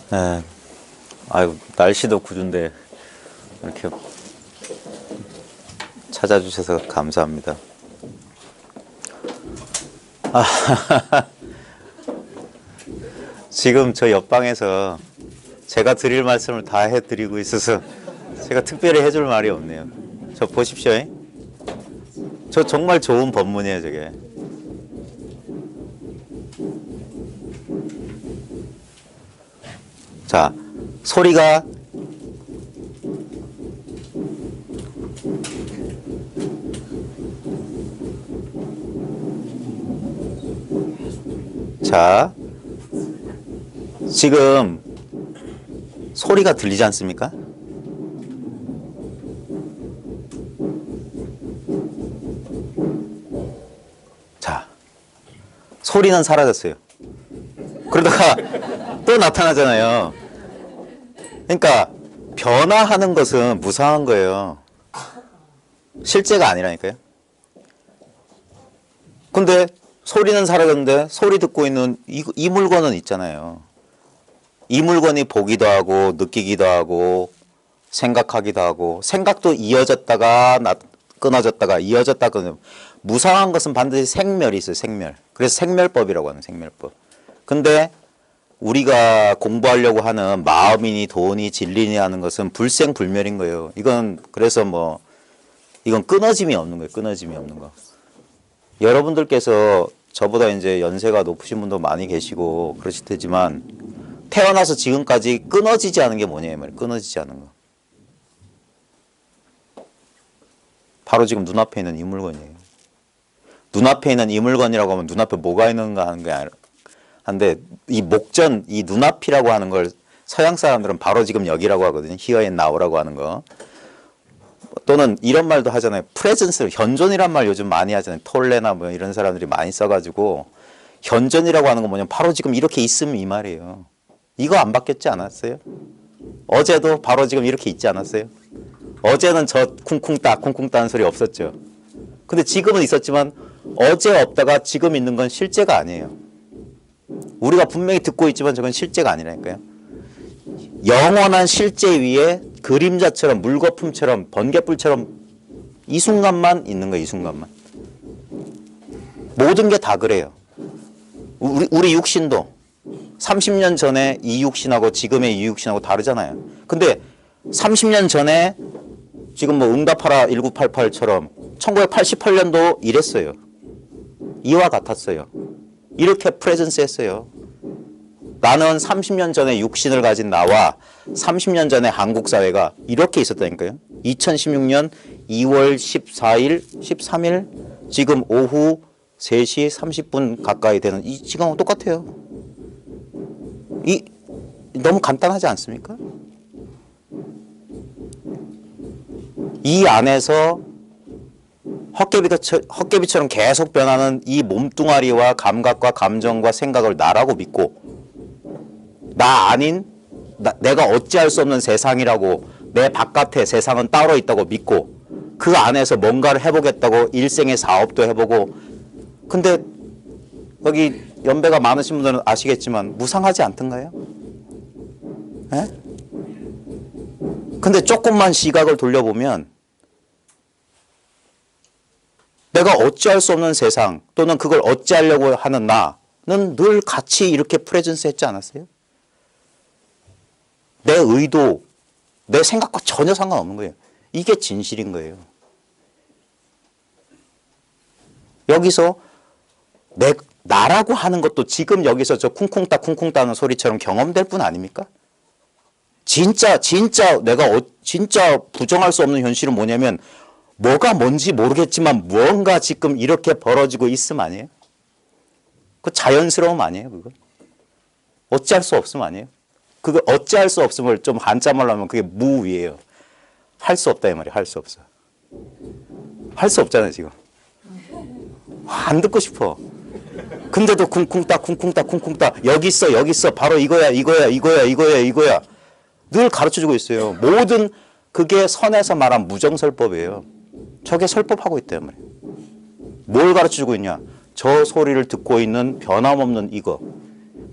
네. 아유, 날씨도 굿은데 이렇게 찾아주셔서 감사합니다. 지금 저 옆방에서 제가 드릴 말씀을 다 해드리고 있어서 제가 특별히 해줄 말이 없네요. 저 보십시오. 저 정말 좋은 법문이에요, 저게. 자, 소리가 자, 지금 소리가 들리지 않습니까? 자, 소리는 사라졌어요. 그러다가 또 나타나잖아요. 그러니까 변화하는 것은 무상한 거예요. 실제가 아니라니까요. 근데 소리는 사라졌는데 소리 듣고 있는 이 물건은 있잖아요. 이 물건이 보기도 하고 느끼기도 하고 생각하기도 하고 생각도 이어졌다가 끊어졌다가 이어졌다가 끊어졌다가 무상한 것은 반드시 생멸이 있어요. 생멸. 그래서 생멸법이라고 하는 생멸법. 근데 우리가 공부하려고 하는 마음이니 돈이 진리니 하는 것은 불생불멸인 거예요. 이건 그래서 뭐 이건 끊어짐이 없는 거예요. 끊어짐이 없는 거. 여러분들께서 저보다 이제 연세가 높으신 분도 많이 계시고 그러실 테지만 태어나서 지금까지 끊어지지 않은 게 뭐냐 말이에요. 끊어지지 않은 거. 바로 지금 눈앞에 있는 이 물건이에요. 눈앞에 있는 이 물건이라고 하면 눈앞에 뭐가 있는가 하는 게 아니라 한데 이 목전, 이 눈앞이라고 하는 걸 서양 사람들은 바로 지금 여기라고 하거든요. Here and now라고 하는 거. 또는 이런 말도 하잖아요. 프레젠스, 현존이란 말 요즘 많이 하잖아요. 톨레나 뭐 이런 사람들이 많이 써가지고 현존이라고 하는 건 뭐냐면 바로 지금 이렇게 있으면 이 말이에요. 이거 안 바뀌었지 않았어요? 어제도 바로 지금 이렇게 있지 않았어요? 어제는 저 쿵쿵 따는 소리 없었죠. 근데 지금은 있었지만 어제 없다가 지금 있는 건 실제가 아니에요. 우리가 분명히 듣고 있지만 저건 실제가 아니라니까요. 영원한 실제 위에 그림자처럼 물거품처럼 번개불처럼 이 순간만 있는 거예요. 이 순간만. 모든 게 다 그래요. 우리 육신도 30년 전에 이 육신하고 지금의 이 육신하고 다르잖아요. 근데 30년 전에 지금 뭐 응답하라 1988처럼 1988년도 이랬어요. 이와 같았어요. 이렇게 프레젠스 했어요. 나는 30년 전에 육신을 가진 나와 30년 전에 한국 사회가 이렇게 있었다니까요. 2016년 2월 14일, 13일 지금 오후 3시 30분 가까이 되는 이 시간하고 똑같아요. 너무 간단하지 않습니까? 이 안에서 헛개비처럼 계속 변하는 이 몸뚱아리와 감각과 감정과 생각을 나라고 믿고 나 아닌 내가 어찌할 수 없는 세상이라고 내 바깥에 세상은 따로 있다고 믿고 그 안에서 뭔가를 해보겠다고 일생의 사업도 해보고 근데 여기 연배가 많으신 분들은 아시겠지만 무상하지 않던가요? 에? 근데 조금만 시각을 돌려보면 내가 어찌할 수 없는 세상 또는 그걸 어찌하려고 하는 나는 늘 같이 이렇게 프레젠스 했지 않았어요? 내 의도, 내 생각과 전혀 상관없는 거예요. 이게 진실인 거예요. 여기서 나라고 하는 것도 지금 여기서 저 쿵쿵따 따는 소리처럼 경험될 뿐 아닙니까? 진짜 내가 진짜 부정할 수 없는 현실은 뭐냐면 뭐가 뭔지 모르겠지만 무언가 지금 이렇게 벌어지고 있음 아니에요? 그 자연스러움 아니에요, 그거? 어찌할 수 없음 아니에요? 그거 어찌할 수 없음을 좀 한자말로 하면 그게 무위예요. 할 수 없다 이 말이에요. 할 수 없어. 할 수 없잖아요, 지금. 안 듣고 싶어. 근데도 쿵쿵따 여기 있어 바로 이거야 늘 가르쳐주고 있어요. 모든 그게 선에서 말한 무정설법이에요. 저게 설법하고 있단 말이에요. 뭘 가르쳐주고 있냐? 저 소리를 듣고 있는 변함없는 이거.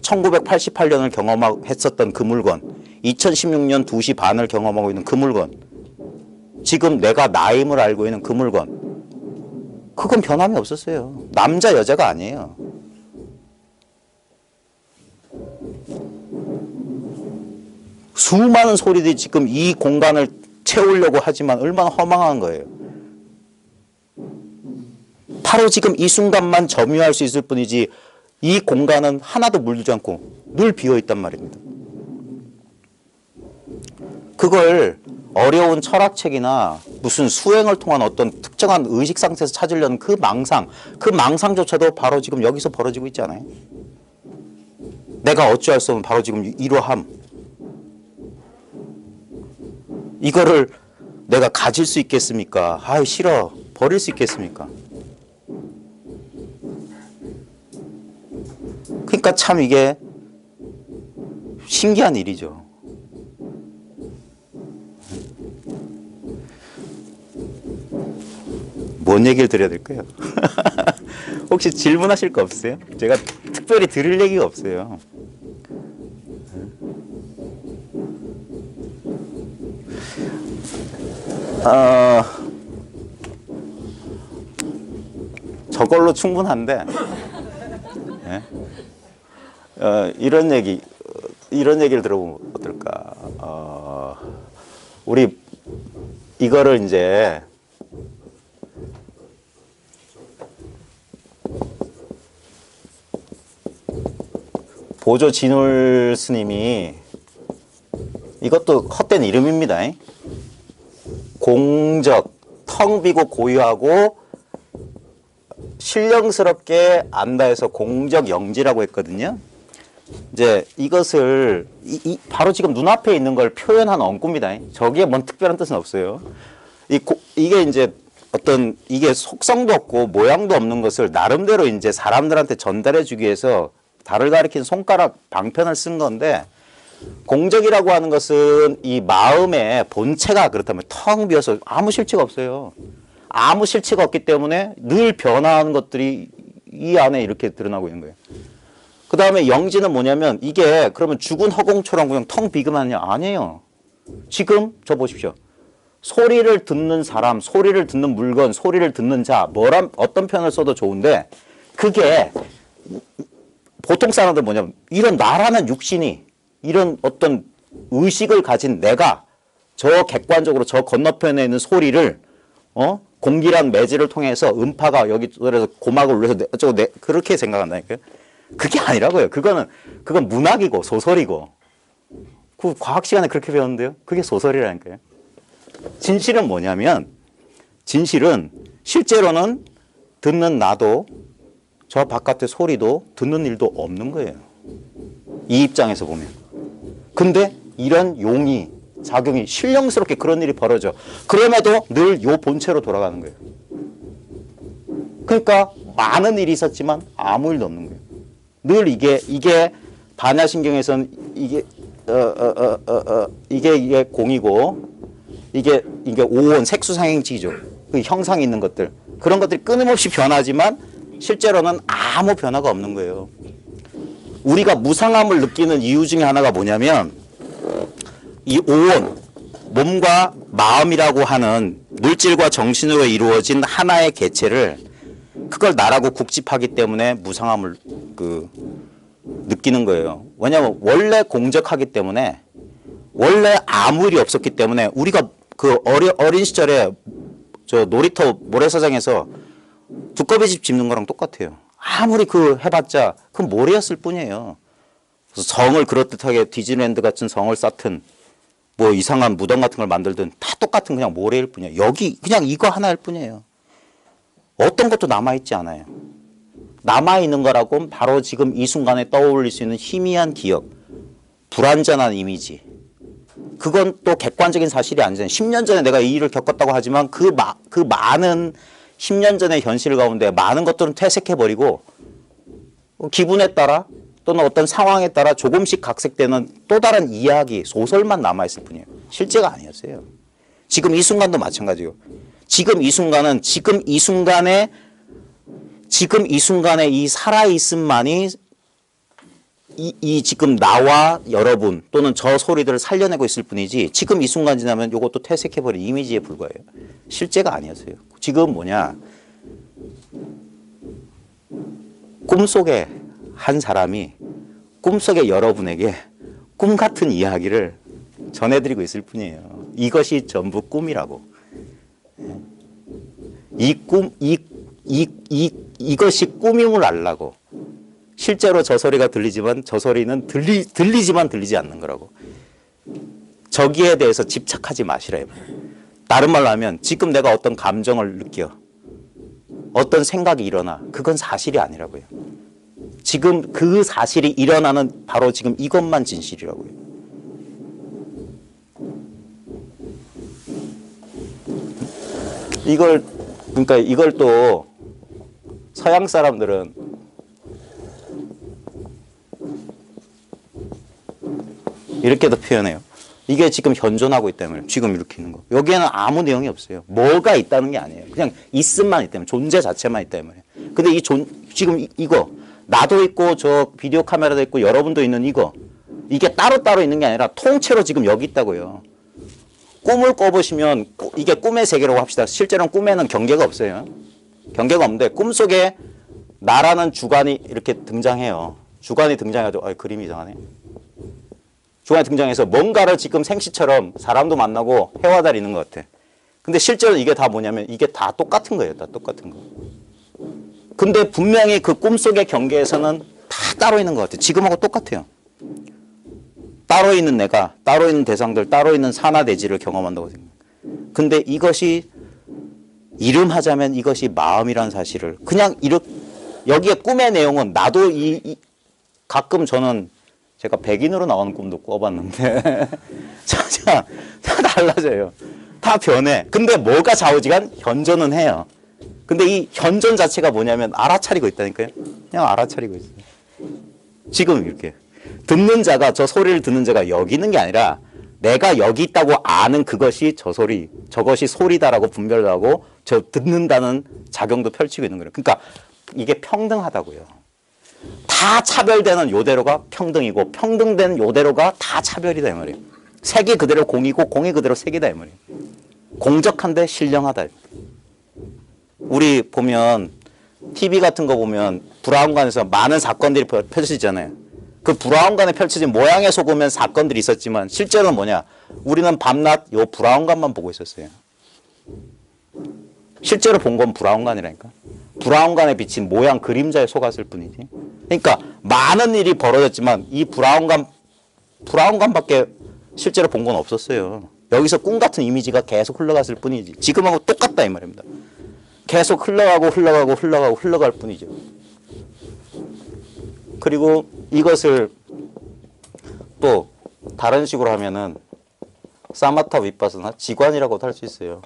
1988년을 경험했었던 그 물건, 2016년 2시 반을 경험하고 있는 그 물건, 지금 내가 나임을 알고 있는 그 물건, 그건 변함이 없었어요. 남자 여자가 아니에요. 수많은 소리들이 지금 이 공간을 채우려고 하지만 얼마나 허망한 거예요. 바로 지금 이 순간만 점유할 수 있을 뿐이지 이 공간은 하나도 물들지 않고 늘 비어있단 말입니다. 그걸 어려운 철학책이나 무슨 수행을 통한 어떤 특정한 의식 상태에서 찾으려는 그 망상조차도 바로 지금 여기서 벌어지고 있지 않아요? 내가 어찌할 수 없는 바로 지금 이러함. 이거를 내가 가질 수 있겠습니까? 아이 싫어. 버릴 수 있겠습니까? 그러니까 참 이게 신기한 일이죠. 뭔 얘기를 드려야 될까요? 혹시 질문하실 거 없어요? 제가 특별히 드릴 얘기가 없어요. 저걸로 충분한데 네? 이런 얘기를 들어보면 어떨까? 우리 이거를 이제 보조 진울 스님이 이것도 헛된 이름입니다. 공적, 텅 비고 고유하고 신령스럽게 안다 해서 공적 영지라고 했거든요. 이제 이것을 바로 지금 눈앞에 있는 걸 표현한 엉구입니다. 저기에 뭔 특별한 뜻은 없어요. 이게 이제 어떤 이게 속성도 없고 모양도 없는 것을 나름대로 이제 사람들한테 전달해 주기 위해서 달을 가리킨 손가락 방편을 쓴 건데, 공적이라고 하는 것은 이 마음의 본체가 그렇다면 텅 비어서 아무 실체가 없어요. 아무 실체가 없기 때문에 늘 변화하는 것들이 이 안에 이렇게 드러나고 있는 거예요. 그 다음에 영지는 뭐냐면 이게 그러면 죽은 허공처럼 그냥 텅 비기만 하냐? 아니에요. 지금 저 보십시오. 소리를 듣는 사람, 소리를 듣는 물건, 소리를 듣는 자, 어떤 표현을 써도 좋은데 그게 보통 사람들 뭐냐면 이런 나라는 육신이 이런 어떤 의식을 가진 내가 저 객관적으로 저 건너편에 있는 소리를 공기란 매질을 통해서 음파가 여기 그래서 고막을 울려서 어쩌고 그렇게 생각한다니까요. 그게 아니라고요. 그건 문학이고 소설이고 그 과학 시간에 그렇게 배웠는데요. 그게 소설이라니까요. 진실은 뭐냐면 진실은 실제로는 듣는 나도 저 바깥의 소리도 듣는 일도 없는 거예요. 이 입장에서 보면. 근데 이런 용이 작용이 신령스럽게 그런 일이 벌어져. 그럼에도 늘 요 본체로 돌아가는 거예요. 그러니까 많은 일이 있었지만 아무 일도 없는 거예요. 늘 이게 반야신경에서는 이게 공이고 이게 오온 색수상행지죠. 그 형상이 있는 것들. 그런 것들이 끊임없이 변하지만 실제로는 아무 변화가 없는 거예요. 우리가 무상함을 느끼는 이유 중에 하나가 뭐냐면 이 오온, 몸과 마음이라고 하는 물질과 정신으로 이루어진 하나의 개체를 그걸 나라고 국집하기 때문에 무상함을 느끼는 거예요. 왜냐하면 원래 공적하기 때문에 원래 아무 일이 없었기 때문에 우리가 그 어린 시절에 저 놀이터 모래사장에서 두꺼비집 짚는 거랑 똑같아요. 아무리 해봤자 그건 모래였을 뿐이에요. 성을 그럴듯하게 디즈니랜드 같은 성을 쌓든 뭐 이상한 무덤 같은 걸 만들든 다 똑같은 그냥 모래일 뿐이에요. 여기 그냥 이거 하나일 뿐이에요. 어떤 것도 남아있지 않아요. 남아있는 거라고 바로 지금 이 순간에 떠올릴 수 있는 희미한 기억, 불완전한 이미지. 그건 또 객관적인 사실이 아니잖아요. 10년 전에 내가 이 일을 겪었다고 하지만 그 많은 10년 전의 현실 가운데 많은 것들은 퇴색해버리고 기분에 따라 또는 어떤 상황에 따라 조금씩 각색되는 또 다른 이야기, 소설만 남아있을 뿐이에요. 실제가 아니었어요. 지금 이 순간도 마찬가지예요. 지금 이 순간은 지금 이 순간에 이 살아있음만이 이 지금 나와 여러분 또는 저 소리들을 살려내고 있을 뿐이지 지금 이 순간 지나면 이것도 퇴색해버린 이미지에 불과해요. 실제가 아니었어요. 지금 뭐냐. 꿈속에 한 사람이 꿈속에 여러분에게 꿈 같은 이야기를 전해드리고 있을 뿐이에요. 이것이 전부 꿈이라고. 이것이 꿈임을 알라고. 실제로 저 소리가 들리지만 저 소리는 들리지만 들리지 않는 거라고. 저기에 대해서 집착하지 마시라. 다른 말로 하면 지금 내가 어떤 감정을 느껴. 어떤 생각이 일어나. 그건 사실이 아니라고요. 지금 그 사실이 일어나는 바로 지금 이것만 진실이라고요. 그러니까 이걸 또 서양 사람들은 이렇게도 표현해요. 이게 지금 현존하고 있다면 지금 이렇게 있는 거. 여기에는 아무 내용이 없어요. 뭐가 있다는 게 아니에요. 그냥 있음만 있다면 존재 자체만 있다면. 근데 지금 이거 나도 있고 저 비디오 카메라도 있고 여러분도 있는 이게 따로따로 있는 게 아니라 통째로 지금 여기 있다고요. 꿈을 꿔보시면 이게 꿈의 세계라고 합시다. 실제로는 꿈에는 경계가 없어요. 경계가 없는데 꿈속에 나라는 주관이 이렇게 등장해요. 주관이 등장해가지고 그림이 이상하네. 주관이 등장해서 뭔가를 지금 생시처럼 사람도 만나고 해와 달이 있는 것 같아. 근데 실제로 이게 다 뭐냐면 이게 다 똑같은 거예요. 다 똑같은 거. 근데 분명히 그 꿈속의 경계에서는 다 따로 있는 것 같아요. 지금하고 똑같아요. 따로 있는 내가, 따로 있는 대상들, 따로 있는 산하대지를 경험한다고 생각해요. 근데 이것이 이름하자면 이것이 마음이라는 사실을 그냥 여기에 꿈의 내용은 나도 가끔 저는 제가 백인으로 나오는 꿈도 꿔봤는데 다 달라져요. 다 변해. 근데 뭐가 좌우지간 현존은 해요. 근데 이 현존 자체가 뭐냐면 알아차리고 있다니까요. 그냥 알아차리고 있어요. 지금 이렇게 듣는 자가 저 소리를 듣는 자가 여기 있는 게 아니라 내가 여기 있다고 아는 그것이 저것이 소리다라고 분별을 하고 저 듣는다는 작용도 펼치고 있는 거예요. 그러니까 이게 평등하다고요. 다 차별되는 요대로가 평등이고 평등된 요대로가 다 차별이다 이 말이에요. 색이 그대로 공이고 공이 그대로 색이다 이 말이에요. 공적한데 신령하다. 우리 보면 TV 같은 거 보면 브라운관에서 많은 사건들이 펼쳐지잖아요. 그 브라운관에 펼쳐진 모양에 속으면 사건들이 있었지만 실제로는 뭐냐? 우리는 밤낮 요 브라운관만 보고 있었어요. 실제로 본 건 브라운관이라니까. 브라운관에 비친 모양 그림자에 속았을 뿐이지. 그러니까 많은 일이 벌어졌지만 이 브라운관밖에 실제로 본 건 없었어요. 여기서 꿈 같은 이미지가 계속 흘러갔을 뿐이지. 지금하고 똑같다 이 말입니다. 계속 흘러갈 뿐이죠. 그리고 이것을 또 다른 식으로 하면은 사마타 위파스나 지관이라고도 할 수 있어요.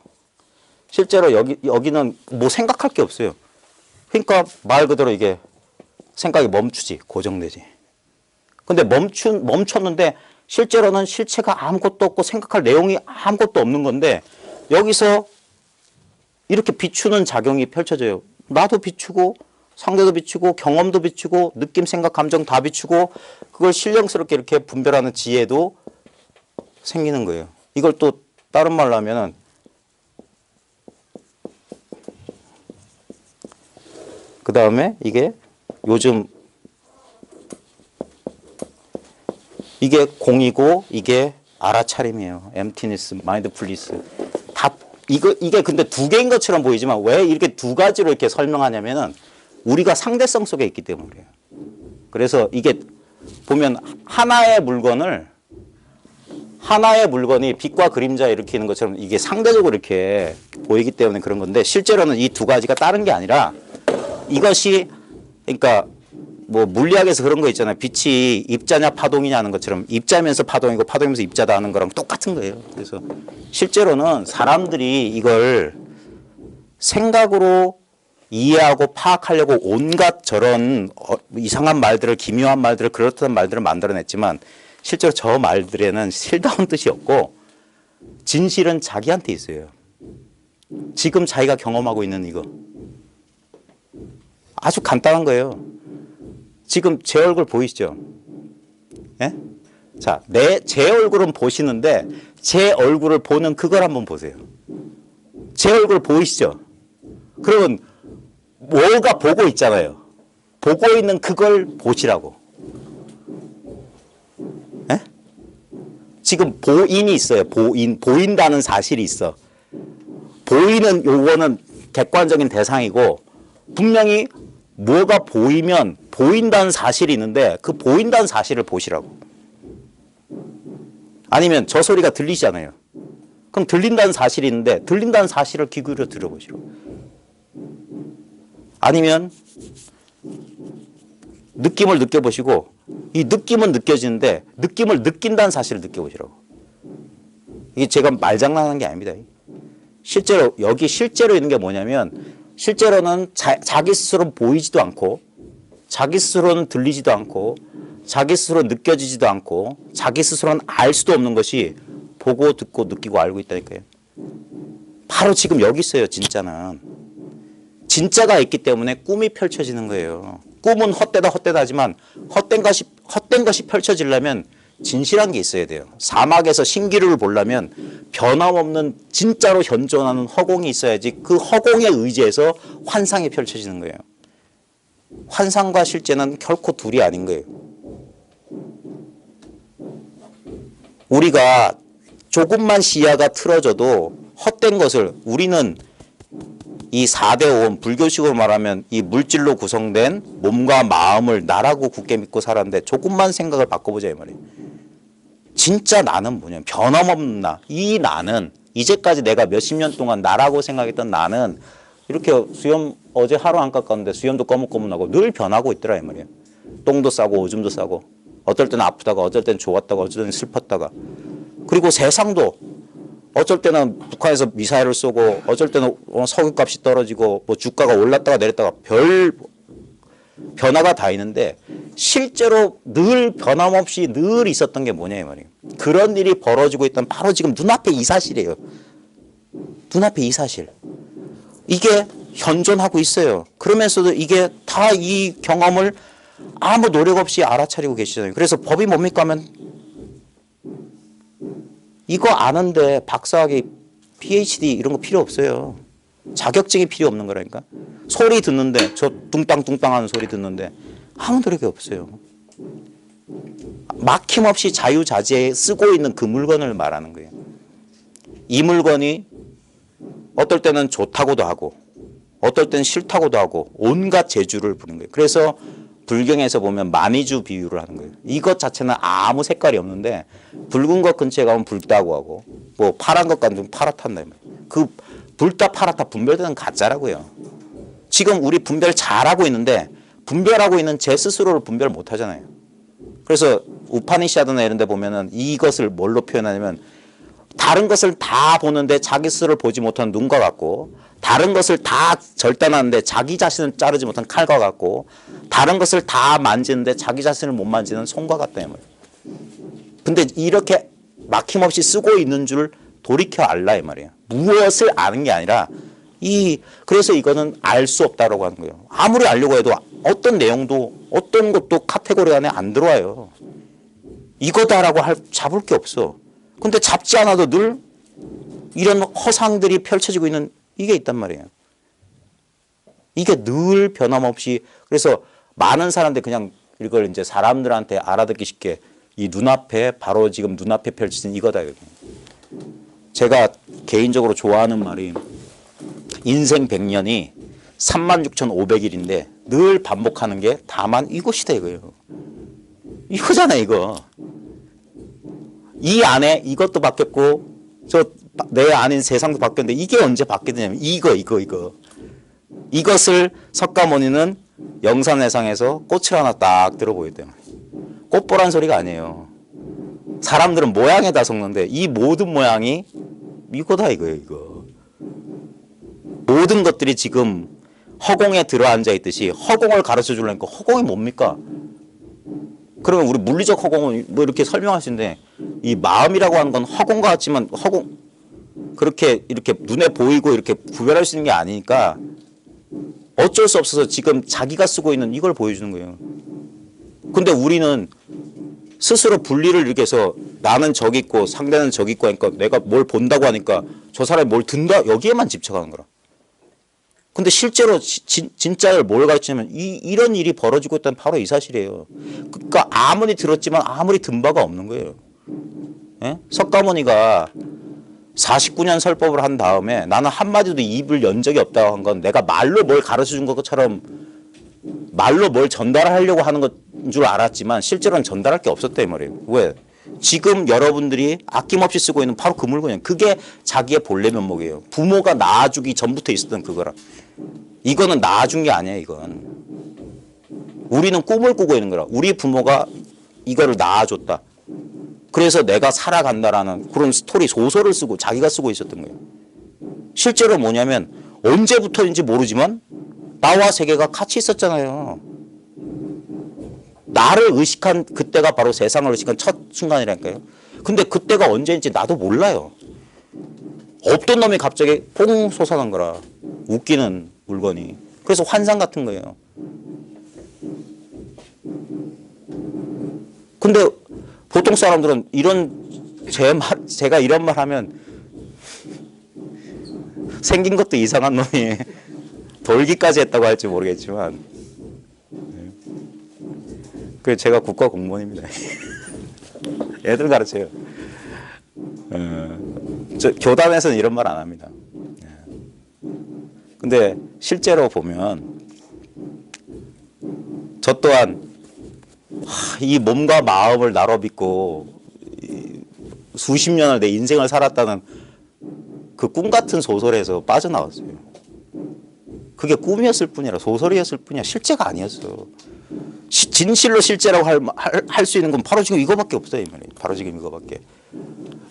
실제로 여기는 뭐 생각할 게 없어요. 그러니까 말 그대로 이게 생각이 멈추지, 고정되지. 근데 멈췄는데 실제로는 실체가 아무것도 없고 생각할 내용이 아무것도 없는 건데 여기서 이렇게 비추는 작용이 펼쳐져요. 나도 비추고 상대도 비추고 경험도 비추고 느낌, 생각, 감정 다 비추고 그걸 신령스럽게 이렇게 분별하는 지혜도 생기는 거예요. 이걸 또 다른 말로 하면은 그 다음에 이게 요즘 이게 공이고 이게 알아차림이에요. emptiness, mindfulness. 다 이게 근데 두 개인 것처럼 보이지만 왜 이렇게 두 가지로 이렇게 설명하냐면은 우리가 상대성 속에 있기 때문에 그래요. 그래서 이게 보면 하나의 물건이 빛과 그림자 일으키는 것처럼 이게 상대적으로 이렇게 보이기 때문에 그런 건데 실제로는 이 두 가지가 다른 게 아니라 이것이 그러니까 뭐 물리학에서 그런 거 있잖아요. 빛이 입자냐 파동이냐 하는 것처럼 입자면서 파동이고 파동이면서 입자다 하는 거랑 똑같은 거예요. 그래서 실제로는 사람들이 이걸 생각으로 이해하고 파악하려고 온갖 저런 이상한 말들을 기묘한 말들을 그럴듯한 말들을 만들어냈지만 실제로 저 말들에는 실다운 뜻이 없고 진실은 자기한테 있어요. 지금 자기가 경험하고 있는 이거. 아주 간단한 거예요. 지금 제 얼굴 보이시죠? 예? 자, 제 얼굴은 보시는데 제 얼굴을 보는 그걸 한번 보세요. 제 얼굴 보이시죠? 그러면 뭐가 보고 있잖아요. 보고 있는 그걸 보시라고. 예? 지금 보인이 있어요. 보인다는 사실이 있어. 보이는 요거는 객관적인 대상이고 분명히 뭐가 보이면 보인다는 사실이 있는데 그 보인다는 사실을 보시라고. 아니면 저 소리가 들리잖아요. 그럼 들린다는 사실이 있는데 들린다는 사실을 귀 기울여 들어보시라고. 아니면 느낌을 느껴보시고 이 느낌은 느껴지는데 느낌을 느낀다는 사실을 느껴보시라고. 이게 제가 말장난하는 게 아닙니다. 실제로 여기 실제로 있는 게 뭐냐면 실제로는 자기 스스로 보이지도 않고 자기 스스로는 들리지도 않고 자기 스스로 느껴지지도 않고 자기 스스로는 알 수도 없는 것이 보고 듣고 느끼고 알고 있다니까요. 바로 지금 여기 있어요. 진짜는. 진짜가 있기 때문에 꿈이 펼쳐지는 거예요. 꿈은 헛되다 하지만 헛된 것이 펼쳐지려면 진실한 게 있어야 돼요. 사막에서 신기루를 보려면 변함없는 진짜로 현존하는 허공이 있어야지 그 허공에 의지해서 환상이 펼쳐지는 거예요. 환상과 실제는 결코 둘이 아닌 거예요. 우리가 조금만 시야가 틀어져도 헛된 것을 우리는 이 4대 오hm 불교식으로 말하면 이 물질로 구성된 몸과 마음을 나라고 굳게 믿고 살았는데 조금만 생각을 바꿔보자 이 말이에요. 진짜 나는 뭐냐면 변함없는 나. 이 나는 이제까지 내가 몇십 년 동안 나라고 생각했던 나는 이렇게 수염 어제 하루 안 깎았는데 수염도 거뭇거뭇하고 늘 변하고 있더라 이 말이에요. 똥도 싸고 오줌도 싸고 어떨 때는 아프다가 어떨 때는 좋았다가 어떨 때는 슬펐다가 그리고 세상도 어쩔 때는 북한에서 미사일을 쏘고 어쩔 때는 석유값이 떨어지고 뭐 주가가 올랐다가 내렸다가 별 변화가 다 있는데 실제로 늘 변함없이 늘 있었던 게 뭐냐 이 말이에요. 그런 일이 벌어지고 있던 바로 지금 눈앞에 이 사실이에요. 눈앞에 이 사실. 이게 현존하고 있어요. 그러면서도 이게 다 이 경험을 아무 노력 없이 알아차리고 계시잖아요. 그래서 법이 뭡니까 하면 이거 아는데 박사학위, PhD 이런 거 필요 없어요. 자격증이 필요 없는 거라니까. 소리 듣는데 저 뚱땅뚱땅 하는 소리 듣는데 아무 노력이 없어요. 막힘없이 자유자재에 쓰고 있는 그 물건을 말하는 거예요. 이 물건이 어떨 때는 좋다고도 하고 어떨 때는 싫다고도 하고 온갖 재주를 부는 거예요. 그래서 불경에서 보면 마니주 비유를 하는 거예요. 이것 자체는 아무 색깔이 없는데 붉은 것 근처에 가면 붉다고 하고 뭐 파란 것 같으면 파랗단다. 그 붉다 파랗다 분별되는 가짜라고요. 지금 우리 분별 잘하고 있는데 분별하고 있는 제 스스로를 분별 못 하잖아요. 그래서 우파니샤드나 이런 데 보면은 이것을 뭘로 표현하냐면 다른 것을 다 보는데 자기 스스로를 보지 못하는 눈과 같고 다른 것을 다 절단하는데 자기 자신을 자르지 못한 칼과 같고 다른 것을 다 만지는데 자기 자신을 못 만지는 손과 같다. 근데 이렇게 막힘없이 쓰고 있는 줄 돌이켜 알라 이 말이에요. 무엇을 아는 게 아니라 그래서 이거는 알 수 없다라고 하는 거예요. 아무리 알려고 해도 어떤 내용도 어떤 것도 카테고리 안에 안 들어와요. 이거다라고 잡을 게 없어. 근데 잡지 않아도 늘 이런 허상들이 펼쳐지고 있는 이게 있단 말이에요. 이게 늘 변함없이 그래서 많은 사람들이 그냥 이걸 이제 사람들한테 알아듣기 쉽게 이 눈앞에 바로 지금 눈앞에 펼쳐진 이거다. 제가 개인적으로 좋아하는 말이 인생 100년이 36,500일인데 늘 반복하는 게 다만 이것이다 이거예요. 이거잖아 이거. 이 안에 이것도 바뀌었고 저 내 안인 세상도 바뀌었는데 이게 언제 바뀌느냐면 이거. 이것을 석가모니는 영산회상에서 꽃을 하나 딱 들어 보였대요. 꽃보란 소리가 아니에요. 사람들은 모양에다 속는데 이 모든 모양이 이거다 이거예요. 이거. 모든 것들이 지금 허공에 들어앉아 있듯이 허공을 가르쳐 주려니까 허공이 뭡니까? 그러면 우리 물리적 허공은 뭐 이렇게 설명할 수 있는데 이 마음이라고 하는 건 허공 같지만 허공 그렇게 이렇게 눈에 보이고 이렇게 구별할 수 있는 게 아니니까 어쩔 수 없어서 지금 자기가 쓰고 있는 이걸 보여주는 거예요. 근데 우리는 스스로 분리를 이렇게 해서 나는 저기 있고 상대는 저기 있고 하니까 내가 뭘 본다고 하니까 저 사람이 뭘 든다 여기에만 집착하는 거라. 근데 실제로 진짜를 뭘 가르치냐면 이런 일이 벌어지고 있다는 바로 이 사실이에요. 그러니까 아무리 들었지만 아무리 든 바가 없는 거예요. 예? 석가모니가 49년 설법을 한 다음에 나는 한마디도 입을 연 적이 없다고 한 건 내가 말로 뭘 가르쳐 준 것처럼 말로 뭘 전달하려고 하는 것 줄 알았지만 실제로는 전달할 게 없었다 이 말이에요. 왜? 지금 여러분들이 아낌없이 쓰고 있는 바로 그 물건이에요. 그게 자기의 본래 면목이에요. 부모가 낳아주기 전부터 있었던 그거라. 이거는 낳아준 게 아니야 이건. 우리는 꿈을 꾸고 있는 거라. 우리 부모가 이거를 낳아줬다. 그래서 내가 살아간다라는 그런 스토리 소설을 쓰고 자기가 쓰고 있었던 거예요. 실제로 뭐냐면 언제부터인지 모르지만 나와 세계가 같이 있었잖아요. 나를 의식한 그때가 바로 세상을 의식한 첫 순간이라니까요. 근데 그때가 언제인지 나도 몰라요. 없던 놈이 갑자기 퐁 솟아난 거라. 웃기는 물건이. 그래서 환상 같은 거예요. 근데 보통 사람들은 제가 이런 말 하면 생긴 것도 이상한 놈이 돌기까지 했다고 할지 모르겠지만 그 제가 국가 공무원입니다. 애들 가르쳐요. 저 교단에서는 이런 말 안 합니다. 근데 실제로 보면 저 또한 이 몸과 마음을 나로 믿고 수십 년을 내 인생을 살았다는 그 꿈 같은 소설에서 빠져나왔어요. 그게 꿈이었을 뿐이라 소설이었을 뿐이야 실제가 아니었어. 진실로 실제라고 할 수 있는 건 바로 지금 이거밖에 없어요. 이 말이에요. 바로 지금 이거밖에.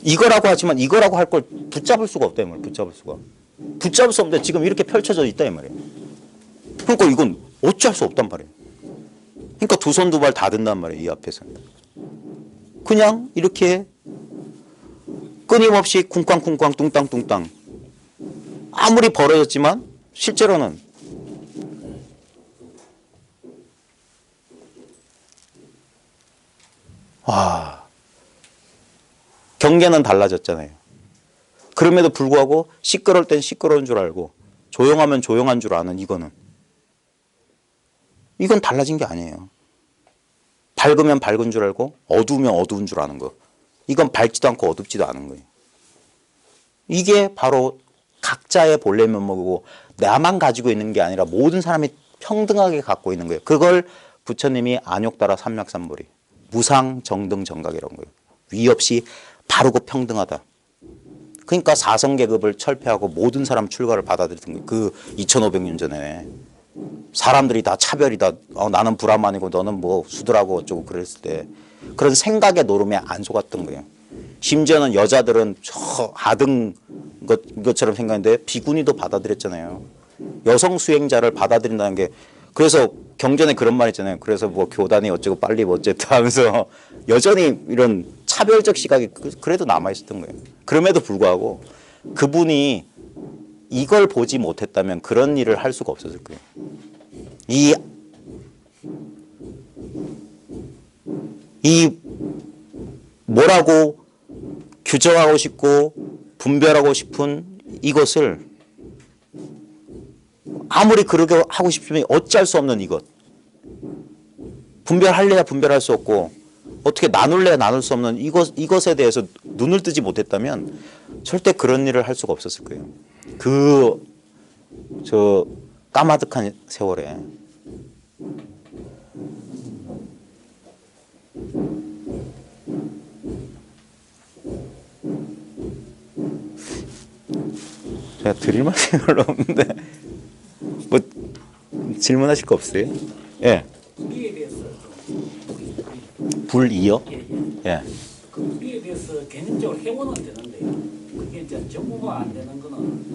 이거라고 하지만 이거라고 할 걸 붙잡을 수가 없다. 이 말이에요. 붙잡을 수 없는데 지금 이렇게 펼쳐져 있다. 이 말이에요. 그러니까 이건 어찌할 수 없단 말이에요. 그러니까 두 손 두 발 다 든단 말이에요. 이 앞에서. 그냥 이렇게 끊임없이 쿵쾅쿵쾅 뚱땅뚱땅 아무리 벌어졌지만 실제로는 경계는 달라졌잖아요. 그럼에도 불구하고 시끄러울 땐 시끄러운 줄 알고 조용하면 조용한 줄 아는 이건 달라진 게 아니에요. 밝으면 밝은 줄 알고 어두우면 어두운 줄 아는 거. 이건 밝지도 않고 어둡지도 않은 거예요. 이게 바로 각자의 본래 면목이고 나만 가지고 있는 게 아니라 모든 사람이 평등하게 갖고 있는 거예요. 그걸 부처님이 안욕따라 삼맥삼보리 무상 정등 정각이라는 거예요. 위 없이 바르고 평등하다. 그러니까 사성계급을 철폐하고 모든 사람 출가를 받아들였던 거예요. 그 2500년 전에 사람들이 다 차별이다. 나는 브라만이고 너는 뭐 수들하고 어쩌고 그랬을 때 그런 생각의 노름에 안 속았던 거예요. 심지어는 여자들은 저 하등 것처럼 생각했는데 비구니도 받아들였잖아요. 여성 수행자를 받아들인다는 게 그래서 경전에 그런 말 있잖아요. 그래서 뭐 교단이 어쩌고 빨리 뭐 어쨌다 하면서 여전히 이런 차별적 시각이 그래도 남아있었던 거예요. 그럼에도 불구하고 그분이 이걸 보지 못했다면 그런 일을 할 수가 없었을 거예요. 이 뭐라고 규정하고 싶고 분별하고 싶은 이것을 아무리 그렇게 하고 싶으면 어찌할 수 없는 이것. 분별할래야 분별할 수 없고 어떻게 나눌래야 나눌 수 없는 이것에 대해서 눈을 뜨지 못했다면 절대 그런 일을 할 수가 없었을 거예요. 저 까마득한 세월에. 제가 드릴 말씀이 별로 없는데 뭐 질문하실 거 없어요? 예. 불의에 대해서 불이요? 예. 그 불의에 대해서 개념적으로 해고는 되는데요. 그게 이제 정보가 안 되는 거는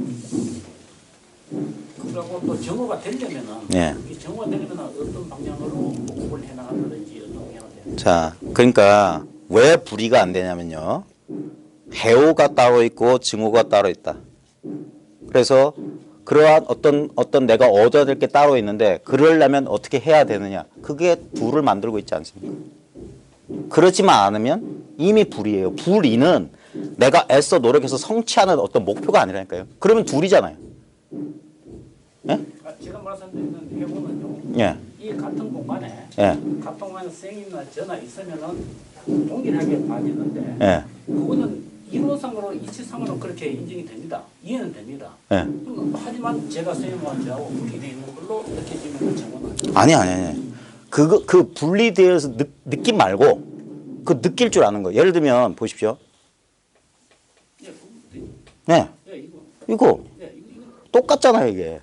그리고 또 정오가 되려면은 예. 이 정오가 되려면 어떤 방향으로 복구를 해나간다든지 어떤 방향으로 되는 자, 그러니까 왜 불이가 안 되냐면요. 해오가 따로 있고 증오가 따로 있다. 그래서 그러한 어떤 내가 얻어야 될 게 따로 있는데 그러려면 어떻게 해야 되느냐. 그게 둘을 만들고 있지 않습니까? 그렇지만 않으면 이미 불이에요. 불이는 내가 애써 노력해서 성취하는 어떤 목표가 아니라니까요. 그러면 둘이잖아요. 예? 제가 말씀드리는 해보면요. 예. 이 같은 공간에 예. 같은 공간에 선생님이나 저나 있으면은 동일하게 봐지는데 예. 그거는 이론상으로 이치상으로 그렇게 인정이 됩니다. 이해는 됩니다. 예. 하지만 제가 선생님과 저하고 분리되어 있는 걸로 느껴지면 정은 아니. 그 분리되어서 느낌 말고 그 느낄 줄 아는 거예요. 예를 들면 보십시오. 네. 예, 이거. 이거 예, 이거. 똑같잖아요, 이게.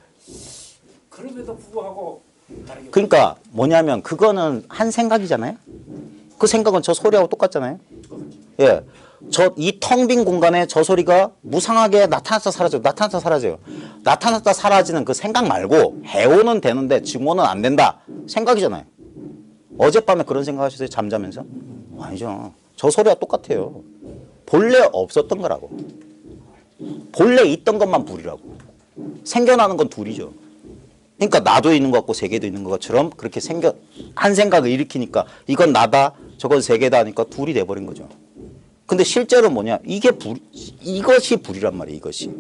그럼에도 불구하고 다르게 그러니까 뭐냐면 그거는 한 생각이잖아요. 그 생각은 저 소리하고 똑같잖아요. 예. 저 이 텅 빈 공간에 저 소리가 무상하게 나타났다 사라져요. 나타났다 사라져요. 나타났다 사라지는 그 생각 말고 해오는 되는데 증오는 안 된다. 생각이잖아요. 어젯밤에 그런 생각 하셨어요? 잠자면서? 아니죠. 저 소리와 똑같아요. 본래 없었던 거라고. 본래 있던 것만 불이라고. 생겨나는 건 둘이죠. 그러니까 나도 있는 것 같고 세계도 있는 것처럼 그렇게 한 생각을 일으키니까 이건 나다 저건 세계다 하니까 둘이 돼버린 거죠. 근데 실제로 뭐냐? 이것이 불이란 말이에요. 이것이.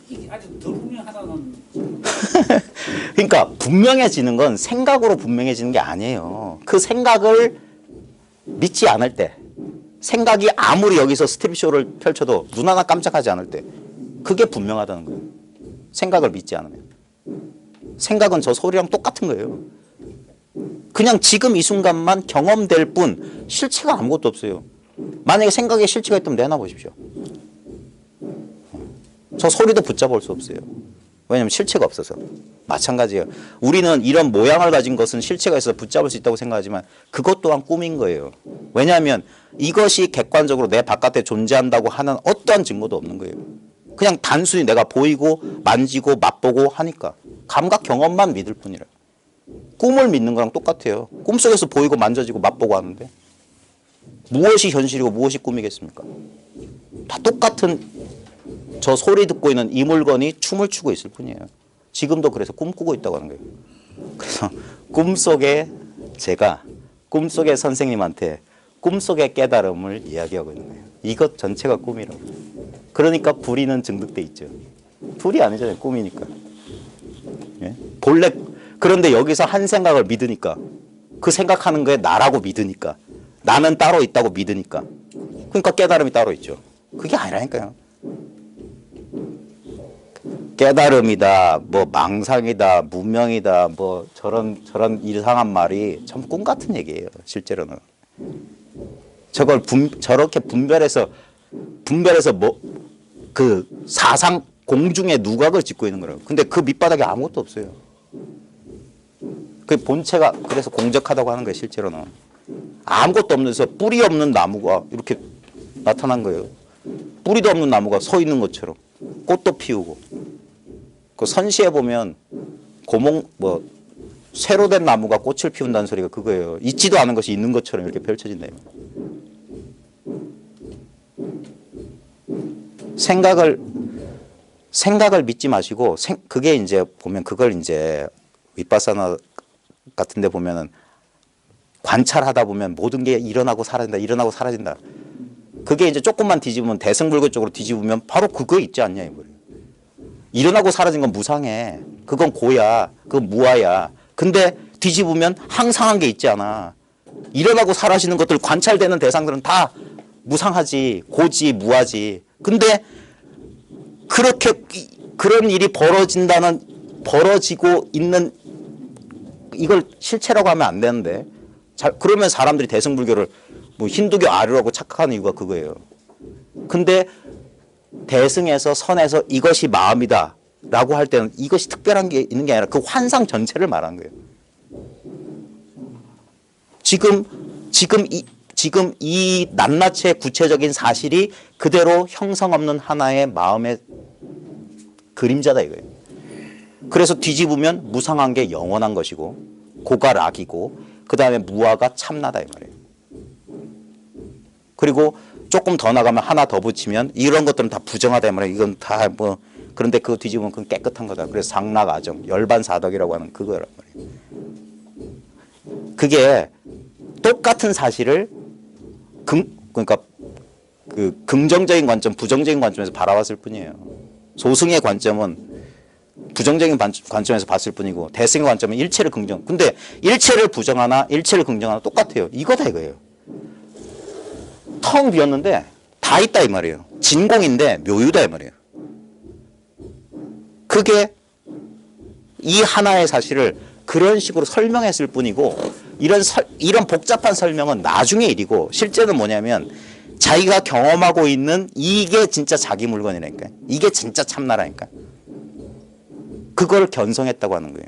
이게 아주 더 분명하다는 그러니까 분명해지는 건 생각으로 분명해지는 게 아니에요. 그 생각을 믿지 않을 때, 생각이 아무리 여기서 스트립쇼를 펼쳐도 눈 하나 깜짝하지 않을 때, 그게 분명하다는 거예요. 생각을 믿지 않으면. 생각은 저 소리랑 똑같은 거예요. 그냥 지금 이 순간만 경험될 뿐 실체가 아무것도 없어요. 만약에 생각에 실체가 있다면 내놔보십시오. 저 소리도 붙잡을 수 없어요. 왜냐하면 실체가 없어서. 마찬가지예요. 우리는 이런 모양을 가진 것은 실체가 있어서 붙잡을 수 있다고 생각하지만 그것 또한 꿈인 거예요. 왜냐하면 이것이 객관적으로 내 바깥에 존재한다고 하는 어떠한 증거도 없는 거예요. 그냥 단순히 내가 보이고 만지고 맛보고 하니까 감각 경험만 믿을 뿐이라. 꿈을 믿는 거랑 똑같아요. 꿈속에서 보이고 만져지고 맛보고 하는데 무엇이 현실이고 무엇이 꿈이겠습니까? 다 똑같은 저 소리 듣고 있는 이 물건이 춤을 추고 있을 뿐이에요. 지금도 그래서 꿈꾸고 있다고 하는 거예요. 그래서 꿈속에 제가 꿈속의 선생님한테 꿈속의 깨달음을 이야기하고 있는 거예요. 이것 전체가 꿈이라고. 그러니까 불이는 증득돼 있죠. 불이 아니잖아요. 꿈이니까. 예? 본래 그런데 여기서 한 생각을 믿으니까 그 생각하는 거에 나라고 믿으니까 나는 따로 있다고 믿으니까 그러니까 깨달음이 따로 있죠. 그게 아니라니까요. 깨달음이다, 뭐 망상이다, 무명이다, 뭐 저런 이상한 말이 참 꿈 같은 얘기예요. 실제로는 저걸 저렇게 분별해서 뭐 그 사상 공중에 누각을 짓고 있는 거예요. 근데 그 밑바닥에 아무것도 없어요. 그 본체가 그래서 공적하다고 하는 거예요. 실제로는 아무것도 없는 데서 뿌리 없는 나무가 이렇게 나타난 거예요. 뿌리도 없는 나무가 서 있는 것처럼 꽃도 피우고. 그 선시에 보면 쇠로 된 나무가 꽃을 피운다는 소리가 그거예요. 있지도 않은 것이 있는 것처럼 이렇게 펼쳐진다. 생각을 믿지 마시고 그게 이제 보면 그걸 이제 윗바사나 같은데 보면은 관찰하다 보면 모든 게 일어나고 사라진다. 그게 이제 조금만 뒤집으면 대승불교 쪽으로 뒤집으면 바로 그거 있지 않냐 이거예요. 일어나고 사라진 건 무상해. 그건 고야. 그건 무아야. 근데 뒤집으면 항상한 게 있지 않아. 일어나고 사라지는 것들 관찰되는 대상들은 다 무상하지, 고지, 무아지. 근데 그렇게 그런 일이 벌어지고 있는 이걸 실체라고 하면 안 되는데 그러면 사람들이 대승불교를 뭐 힌두교 아류라고 착각하는 이유가 그거예요. 근데 대승에서 선에서 이것이 마음이다 라고 할 때는 이것이 특별한 게 있는 게 아니라 그 환상 전체를 말하는 거예요. 지금 이 낱낱의 구체적인 사실이 그대로 형성 없는 하나의 마음의 그림자다 이거예요. 그래서 뒤집으면 무상한 게 영원한 것이고 고가 락이고 그 다음에 무아가 참나다 이 말이에요. 그리고 조금 더 나가면 하나 더 붙이면 이런 것들은 다 부정하다 이 말이에요. 이건 다 뭐 그런데 그거 뒤집으면 그건 깨끗한 거다. 그래서 상락아정 열반사덕이라고 하는 그거란 말이에요. 그게 똑같은 사실을 그러니까 그 긍정적인 관점, 부정적인 관점에서 바라봤을 뿐이에요. 소승의 관점은 부정적인 관점에서 봤을 뿐이고 대승의 관점은 일체를 긍정. 근데 일체를 부정하나 일체를 긍정하나 똑같아요. 이거다 이거예요. 텅 비었는데 다 있다 이 말이에요. 진공인데 묘유다 이 말이에요. 그게 이 하나의 사실을 그런 식으로 설명했을 뿐이고 이런 복잡한 설명은 나중의 일이고 실제는 뭐냐면 자기가 경험하고 있는 이게 진짜 자기 물건이라니까. 이게 진짜 참나라니까. 그걸 견성했다고 하는 거예요.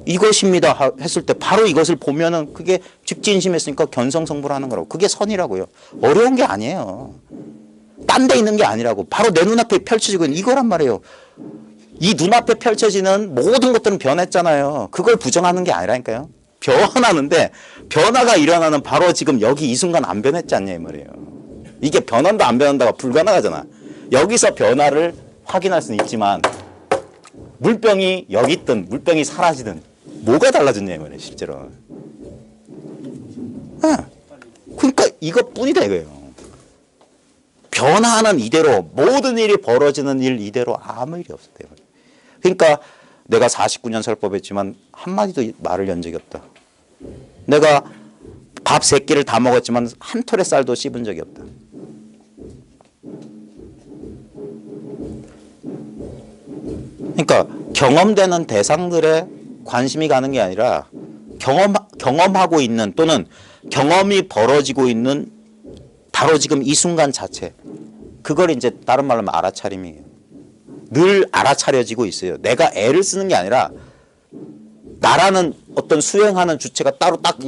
이것입니다 했을 때 바로 이것을 보면은 그게 직진심했으니까 견성성불 하는 거라고. 그게 선이라고요. 어려운 게 아니에요. 딴 데 있는 게 아니라고. 바로 내 눈앞에 펼쳐지고 있는 이거란 말이에요. 이 눈앞에 펼쳐지는 모든 것들은 변했잖아요. 그걸 부정하는 게 아니라니까요. 변하는데 변화가 일어나는 바로 지금 여기 이 순간 안 변했지 않냐 이 말이에요. 이게 변한다 안 변한다가 불가능하잖아. 여기서 변화를 확인할 수는 있지만 물병이 여기 있든 물병이 사라지든 뭐가 달라졌냐 이 말이에요. 실제로. 그러니까 이것뿐이다 이거예요. 변화하는 이대로 모든 일이 벌어지는 일 이대로 아무 일이 없었대요. 그러니까 내가 49년 설법했지만 한마디도 말을 연 적이 없다. 내가 밥 3끼를 다 먹었지만 한 톨의 쌀도 씹은 적이 없다. 그러니까 경험되는 대상들의 관심이 가는 게 아니라 경험하고 있는 또는 경험이 벌어지고 있는 바로 지금 이 순간 자체. 그걸 이제 다른 말로 하면 알아차림이에요. 늘 알아차려지고 있어요. 내가 애를 쓰는 게 아니라 나라는 어떤 수행하는 주체가 따로 딱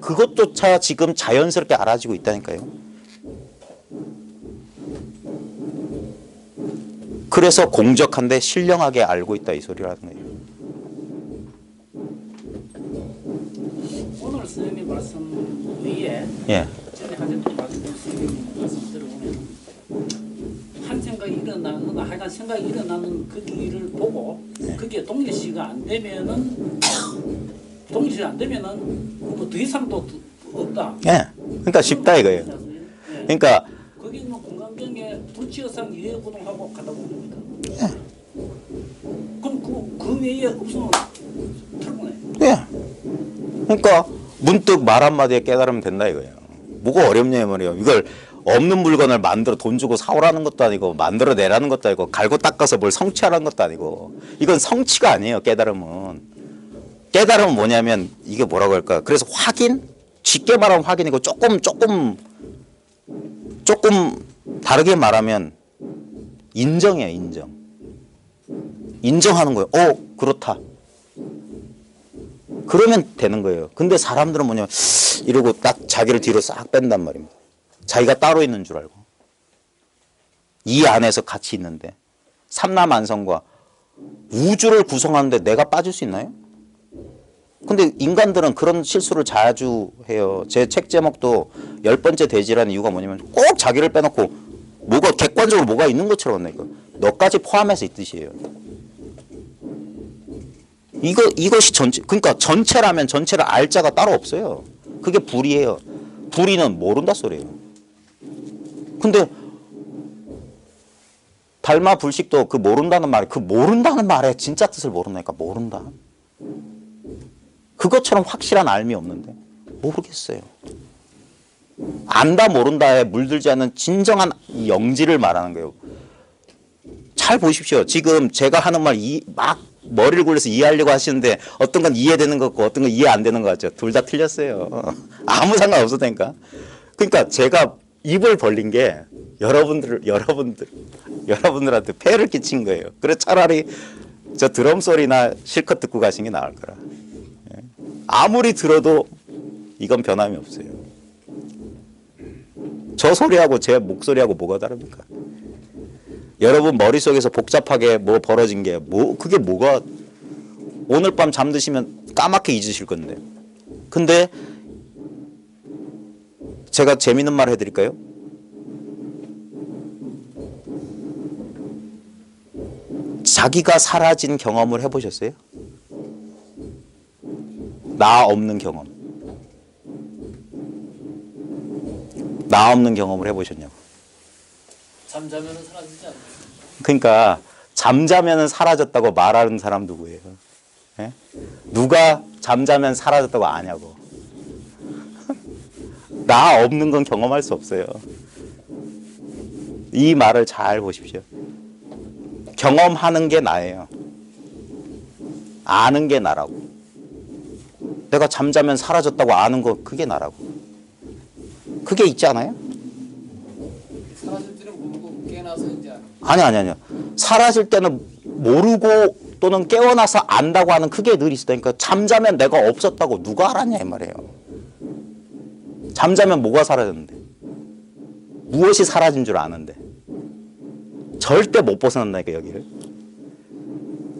그것조차 지금 자연스럽게 알아지고 있다니까요. 그래서 공적한데 신령하게 알고 있다 이 소리라는 거예요. 오늘 선생님 말씀 위에 예. 전에 하셨던 말씀 들어보면 한 생각이 일어나거나 하여간 생각이 일어나는 그 일을 보고 그게 동일시가 안 되면은 뭐 더 이상 또 없다. 예. 그러니까 쉽다 이거예요. 그러니까 거기 있는 공간경에 불치의상 이해고동하고 가다 봅니다. 그럼 그 외에 없으면 탈구네. 예. 그러니까 문득 말 한마디에 깨달으면 된다 이거예요. 뭐가 어렵냐 이 말이에요. 이걸 없는 물건을 만들어 돈 주고 사오라는 것도 아니고 만들어내라는 것도 아니고 갈고 닦아서 뭘 성취하라는 것도 아니고 이건 성취가 아니에요. 깨달음은. 깨달음은 뭐냐면 이게 뭐라고 할까. 그래서 확인? 쉽게 말하면 확인이고 조금 다르게 말하면 인정이에요. 인정. 인정하는 거예요. 그렇다. 그러면 되는 거예요. 근데 사람들은 뭐냐면 이러고 딱 자기를 뒤로 싹 뺀단 말입니다. 자기가 따로 있는 줄 알고. 이 안에서 같이 있는데. 삼라만성과 우주를 구성하는데 내가 빠질 수 있나요? 근데 인간들은 그런 실수를 자주 해요. 제 책 제목도 10번째 돼지라는 이유가 뭐냐면 꼭 자기를 빼놓고 뭐가 객관적으로 뭐가 있는 것처럼 한다니까. 너까지 포함해서 있듯이에요. 이것이 전체, 그러니까 전체라면 전체를 알 자가 따로 없어요. 그게 불이에요. 불이는 모른다 소리예요. 근데 달마 불식도 그 모른다는 말의 진짜 뜻을 모른다니까. 모른다. 그것처럼 확실한 알미 없는데 모르겠어요. 안다 모른다에 물들지 않는 진정한 영지를 말하는 거예요. 잘 보십시오. 지금 제가 하는 말 막 머리를 굴려서 이해하려고 하시는데 어떤 건 이해되는 것 같고 어떤 건 이해 안 되는 것 같죠. 둘 다 틀렸어요. 아무 상관 없었다니까. 그러니까 제가 입을 벌린 게 여러분들한테 폐를 끼친 거예요. 그래서 차라리 저 드럼 소리나 실컷 듣고 가신 게 나을 거라. 아무리 들어도 이건 변함이 없어요. 저 소리하고 제 목소리하고 뭐가 다릅니까? 여러분 머릿속에서 복잡하게 뭐 벌어진 게 그게 뭐가 오늘 밤 잠드시면 까맣게 잊으실 건데. 근데 제가 재밌는 말 해드릴까요? 자기가 사라진 경험을 해보셨어요? 나 없는 경험. 나 없는 경험을 해보셨냐고. 잠자면은 사라지지 않아요. 그러니까 잠자면은 사라졌다고 말하는 사람 누구예요? 예? 누가 잠자면 사라졌다고 아냐고. 나 없는 건 경험할 수 없어요. 이 말을 잘 보십시오. 경험하는 게 나예요. 아는 게 나라고. 내가 잠자면 사라졌다고 아는 거 그게 나라고. 그게 있지 않아요? 사라질 줄은 모르고 깨어나서 이제 아니요. 사라질 때는 모르고 또는 깨어나서 안다고 하는 그게 늘 있으니까 잠자면 내가 없었다고 누가 알았냐 이 말이에요. 잠자면 뭐가 사라졌는데? 무엇이 사라진 줄 아는데? 절대 못 벗어난다니까 여기를.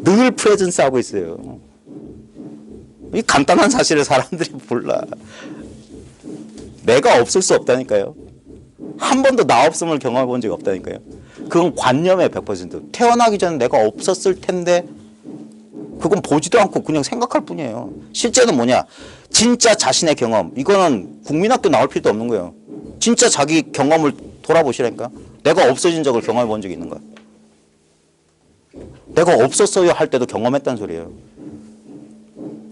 늘 프레젠스 하고 있어요. 이 간단한 사실을 사람들이 몰라. 내가 없을 수 없다니까요. 한 번도 나 없음을 경험해 본 적이 없다니까요. 그건 관념에 100%. 태어나기 전에 내가 없었을 텐데 그건 보지도 않고 그냥 생각할 뿐이에요. 실제는 뭐냐? 진짜 자신의 경험. 이거는 국민학교 나올 필요도 없는 거예요. 진짜 자기 경험을 돌아보시라니까. 내가 없어진 적을 경험해 본 적이 있는 거야. 내가 없었어요 할 때도 경험했다는 소리예요.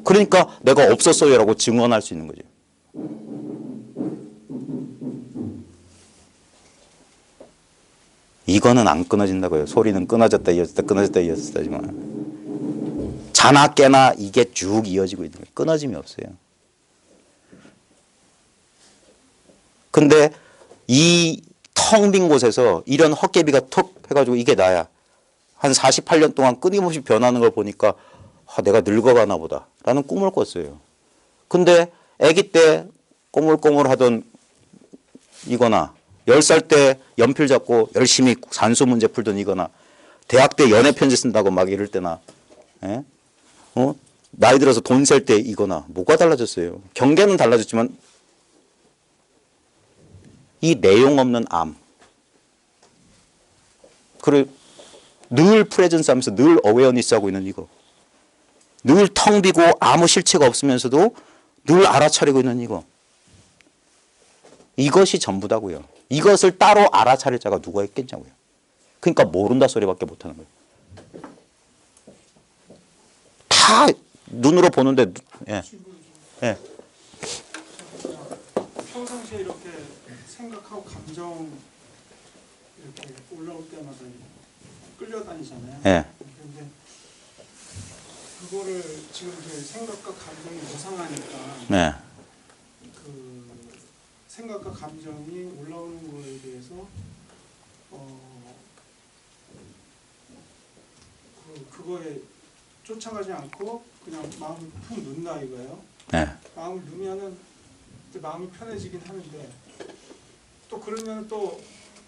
그러니까 내가 없었어요라고 증언할 수 있는 거죠. 이거는 안 끊어진다고요. 소리는 끊어졌다 이어졌다 끊어졌다 이어졌다 하지만 자나 깨나 이게 쭉 이어지고 있는 거예요. 끊어짐이 없어요. 근데 이 텅 빈 곳에서 이런 헛개비가 톡 해가지고 이게 나야. 한 48년 동안 끊임없이 변하는 걸 보니까 아, 내가 늙어가나 보다 라는 꿈을 꿨어요. 근데 아기 때 꼬물꼬물 하던 이거나 10살 때 연필 잡고 열심히 산수 문제 풀던 이거나 대학 때 연애 편지 쓴다고 막 이럴 때나 예? 나이 들어서 돈 셀 때 이거나 뭐가 달라졌어요. 경계는 달라졌지만 이 내용 없는 암 그리고 늘 프레젠스 하면서 늘 어웨어니스 하고 있는 이거 늘 텅 비고 아무 실체가 없으면서도 늘 알아차리고 있는 이거 이것이 전부다고요. 이것을 따로 알아차릴 자가 누가 있겠냐고요. 그러니까 모른다 소리밖에 못하는 거예요. 다 눈으로 보는데 예. 예. 평상시에 이렇게 생각하고 감정 이렇게 올라올 때마다 끌려다니잖아요. 예. 근데 그거를 지금 이제 생각과 감정이 무상하니까 예. 그 생각과 감정이 올라오는 거에 대해서 그거에 쫓아가지 않고 그냥 마음을 푹 넣는다 이거예요. 예. 마음을 넣으면은 이제 마음이 편해지긴 하는데 또 그러면 또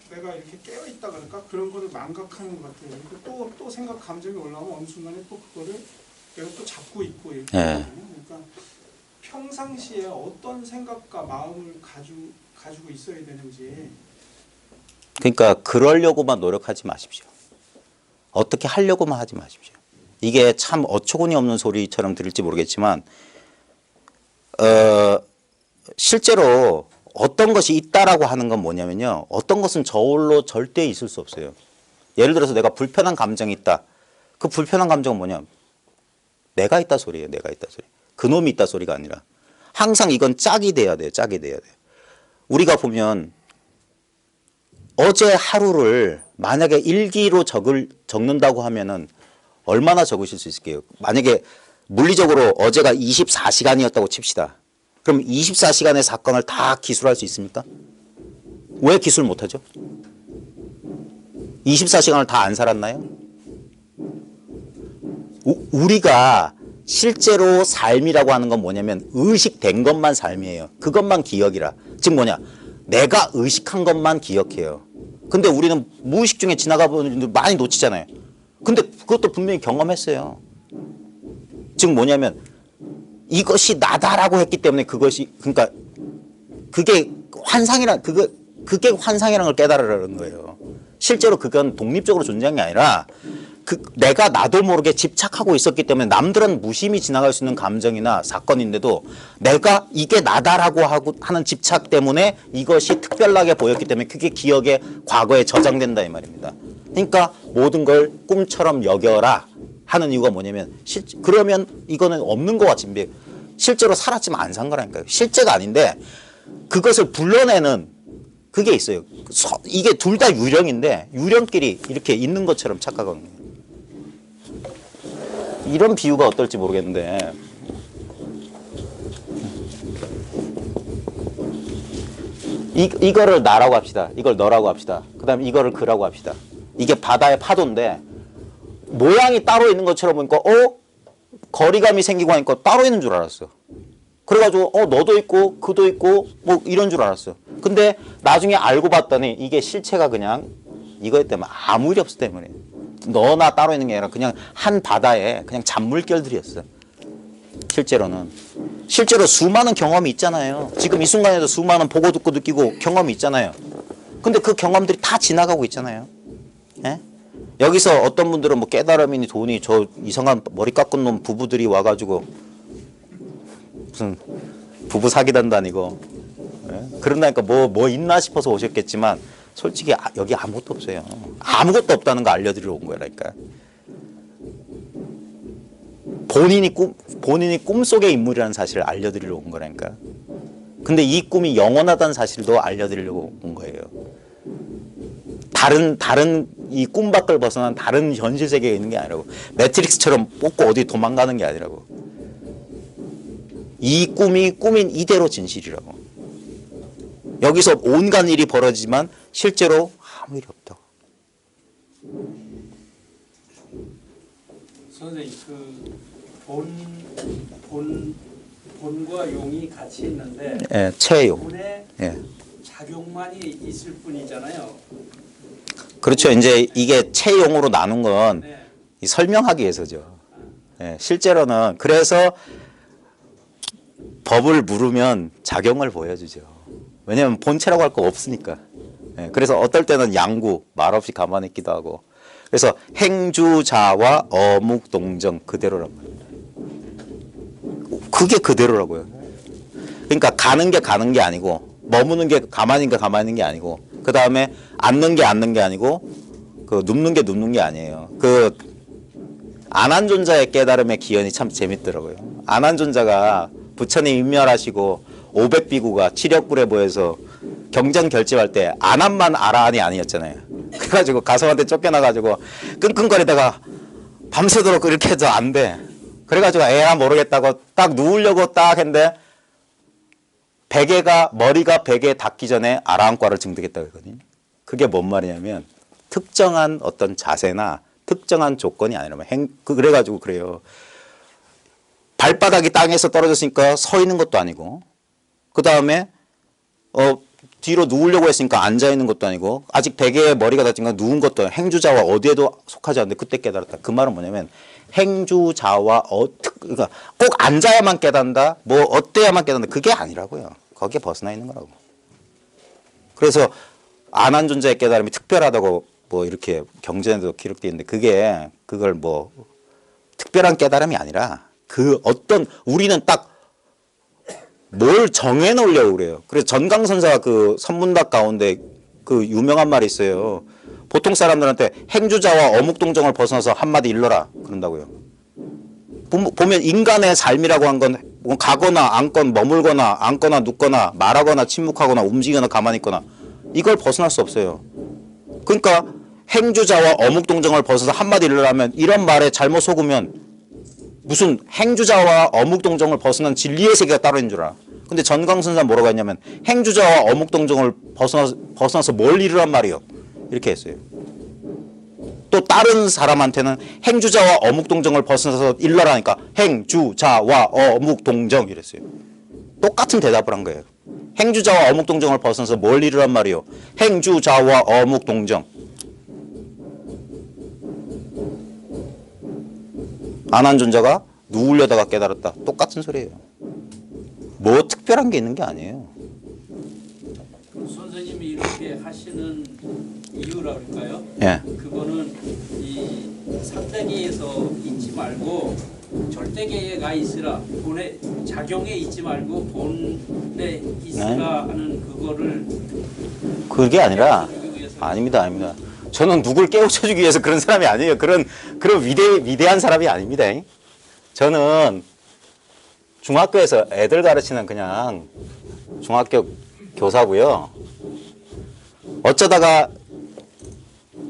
내가 이렇게 깨어 있다 그럴까 그런 거를 망각하는 것 같아요. 또 생각 감정이 올라오면 어느 순간에 또 그거를 내가 또 잡고 있고 이렇게 하거든요. 그러니까 평상시에 어떤 생각과 마음을 가지고 있어야 되는지. 그러니까 그러려고만 노력하지 마십시오. 어떻게 하려고만 하지 마십시오. 이게 참 어처구니 없는 소리처럼 들릴지 모르겠지만 실제로 어떤 것이 있다라고 하는 건 뭐냐면요. 어떤 것은 저울로 절대 있을 수 없어요. 예를 들어서 내가 불편한 감정이 있다. 그 불편한 감정은 뭐냐. 내가 있다 소리예요. 내가 있다 소리. 그놈이 있다 소리가 아니라 항상 이건 짝이 돼야 돼요. 짝이 돼야 돼요. 우리가 보면 어제 하루를 만약에 일기로 적는다고 하면은 얼마나 적으실 수 있을게요? 만약에 물리적으로 어제가 24시간이었다고 칩시다. 그럼 24시간의 사건을 다 기술할 수 있습니까? 왜 기술 못하죠? 24시간을 다 안 살았나요? 우리가 실제로 삶이라고 하는 건 뭐냐면 의식된 것만 삶이에요. 그것만 기억이라. 즉 뭐냐? 내가 의식한 것만 기억해요. 근데 우리는 무의식 중에 지나가 보는 분들 많이 놓치잖아요. 근데 그것도 분명히 경험했어요. 즉 뭐냐면 이것이 나다라고 했기 때문에 그것이 그러니까 그게 환상이란 그게 환상이라는 걸 깨달으라는 거예요. 실제로 그건 독립적으로 존재한 게 아니라 내가 나도 모르게 집착하고 있었기 때문에 남들은 무심히 지나갈 수 있는 감정이나 사건인데도 내가 이게 나다라고 하는 집착 때문에 이것이 특별하게 보였기 때문에 그게 기억에 과거에 저장된다 이 말입니다. 그러니까 모든 걸 꿈처럼 여겨라 하는 이유가 뭐냐면 그러면 이거는 없는 것 같지. 실제로 살았지만 안 산 거라니까요. 실제가 아닌데 그것을 불러내는 그게 있어요. 이게 둘 다 유령인데 유령끼리 이렇게 있는 것처럼 착각하거든요. 이런 비유가 어떨지 모르겠는데 이거를 나라고 합시다. 이걸 너라고 합시다. 그 다음에 이거를 그라고 합시다. 이게 바다의 파도인데 모양이 따로 있는 것처럼 보니까 거리감이 생기고 하니까 따로 있는 줄 알았어. 그래가지고 너도 있고 그도 있고 뭐 이런 줄 알았어. 근데 나중에 알고 봤더니 이게 실체가 그냥 이거에 때문에 아무 일이 없기 때문에 너나 따로 있는 게 아니라 그냥 한 바다에 그냥 잔물결들이었어. 실제로 수많은 경험이 있잖아요. 지금 이 순간에도 수많은 보고 듣고 느끼고 경험이 있잖아요. 근데 그 경험들이 다 지나가고 있잖아요. 예? 여기서 어떤 분들은 뭐 깨달음이니 돈이 저 이상한 머리 깎은 놈 부부들이 와가지고 무슨 부부 사기단다니고 예? 그런다니까 뭐 있나 싶어서 오셨겠지만 솔직히 여기 아무것도 없어요. 아무것도 없다는 거 알려드리러 온 거라니까. 본인이 꿈속의 인물이라는 사실을 알려드리러 온 거라니까. 근데 이 꿈이 영원하다는 사실도 알려드리려고 온 거예요. 다른 이 꿈 밖을 벗어난 다른 현실 세계에 있는 게 아니라고. 매트릭스처럼 뽑고 어디 도망가는 게 아니라고. 이 꿈이 꿈인 이대로 진실이라고. 여기서 온갖 일이 벌어지지만 실제로 아무 일이 없다고. 선생님, 본과 용이 같이 있는데 예, 체용. 본의 예. 작용만이 있을 뿐이잖아요. 그렇죠. 이제 이게 체용으로 나눈 건 네. 설명하기 위해서죠. 예, 실제로는 그래서 법을 물으면 작용을 보여주죠. 왜냐하면 본체라고 할 거 없으니까. 예, 그래서 어떨 때는 양구 말없이 가만히 있기도 하고. 그래서 행주자와 어묵동정 그대로란 말입니다. 그게 그대로라고요. 그러니까 가는 게 아니고 머무는 게 가만히 있는 게 아니고 그 다음에 앉는 게 아니고 그 눕는 게 아니에요. 그 안한존자의 깨달음의 기연이 참 재밌더라고요. 안한존자가 부처님 인멸하시고 500비구가 치력불에 보여서 경전 결집할 때 안한만 아라한이 아니었잖아요. 그래가지고 가성한테 쫓겨나가지고 끙끙거리다가 밤새도록 이렇게 해도 안 돼. 그래가지고 에야 모르겠다고 딱 누우려고 딱 했는데 머리가 베개에 닿기 전에 아라한과를 증득했다고 했거든요. 그게 뭔 말이냐면 특정한 어떤 자세나 특정한 조건이 아니라면 그래가지고 그래요. 발바닥이 땅에서 떨어졌으니까 서 있는 것도 아니고 그 다음에 뒤로 누우려고 했으니까 앉아 있는 것도 아니고 아직 베개에 머리가 닿지니까 누운 것도 아니고 행주자와 어디에도 속하지 않는데 그때 깨달았다. 그 말은 뭐냐면 행주자와 그러니까 꼭 앉아야만 깨닫는다. 뭐 어때야만 깨닫는다. 그게 아니라고요. 거기에 벗어나 있는 거라고. 그래서 안한존자의 깨달음이 특별하다고 뭐 이렇게 경전에도 기록되어 있는데 그걸 뭐 특별한 깨달음이 아니라 우리는 딱 뭘 정해놓으려고 그래요. 그래서 전강선사가 그 선문답 가운데 그 유명한 말이 있어요. 보통 사람들한테 행주자와 어묵동정을 벗어나서 한마디 일러라 그런다고요. 보면 인간의 삶이라고 한 건 가거나 앉건 머물거나 앉거나 눕거나 말하거나 침묵하거나 움직이거나 가만히 있거나 이걸 벗어날 수 없어요. 그러니까 행주자와 어묵동정을 벗어서 한마디 일러라면 이런 말에 잘못 속으면 무슨 행주자와 어묵동정을 벗어난 진리의 세계가 따로 있는 줄 알아. 근데 전광선사 뭐라고 했냐면 행주자와 어묵동정을 벗어나서 뭘 이루란 말이요. 이렇게 했어요. 또 다른 사람한테는 행주자와 어묵동정을 벗어나서 일러라니까 행주자와 어묵동정 이랬어요. 똑같은 대답을 한 거예요. 행주자와 어묵동정을 벗어나서 뭘 이루란 말이요. 행주자와 어묵동정. 안한존자가 누우려다가 깨달았다. 똑같은 소리예요. 뭐 특별한 게 있는 게 아니에요. 선생님이 이렇게 하시는 이유라 그럴까요? 예. 그거는 이 삼대계에서 있지 말고 절대계에 가 있으라. 본에 작용에 있지 말고 본에 있으라 하는 그거를 그게 아니라 깨우쳐주기 위해서 아닙니다. 저는 누굴 깨우쳐주기 위해서 그런 사람이 아니에요. 그런 위대한 사람이 아닙니다. 저는 중학교에서 애들 가르치는 그냥 중학교 교사고요. 어쩌다가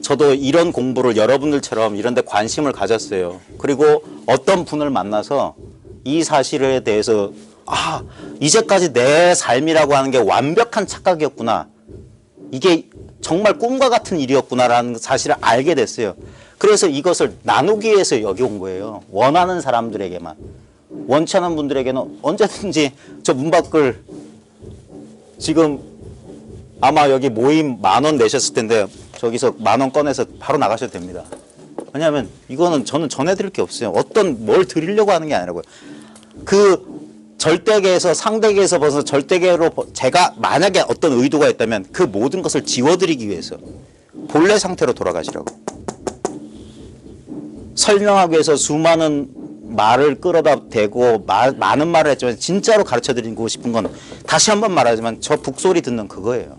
저도 이런 공부를 여러분들처럼 이런 데 관심을 가졌어요. 그리고 어떤 분을 만나서 이 사실에 대해서 이제까지 내 삶이라고 하는 게 완벽한 착각이었구나. 이게 정말 꿈과 같은 일이었구나라는 사실을 알게 됐어요. 그래서 이것을 나누기 위해서 여기 온 거예요. 원하는 사람들에게만. 원치 않은 분들에게는 언제든지 저 문 밖을 지금 아마 여기 모임 10,000원 내셨을 텐데 저기서 10,000원 꺼내서 바로 나가셔도 됩니다. 왜냐하면 이거는 저는 전해드릴 게 없어요. 뭘 드리려고 하는 게 아니라고요. 그 절대계에서 상대계에서 벗어서 절대계로 제가 만약에 어떤 의도가 있다면 그 모든 것을 지워드리기 위해서 본래 상태로 돌아가시라고. 설명하기 위해서 수많은 말을 끌어다 대고 많은 말을 했지만 진짜로 가르쳐드리고 싶은 건 다시 한번 말하지만 저 북소리 듣는 그거예요.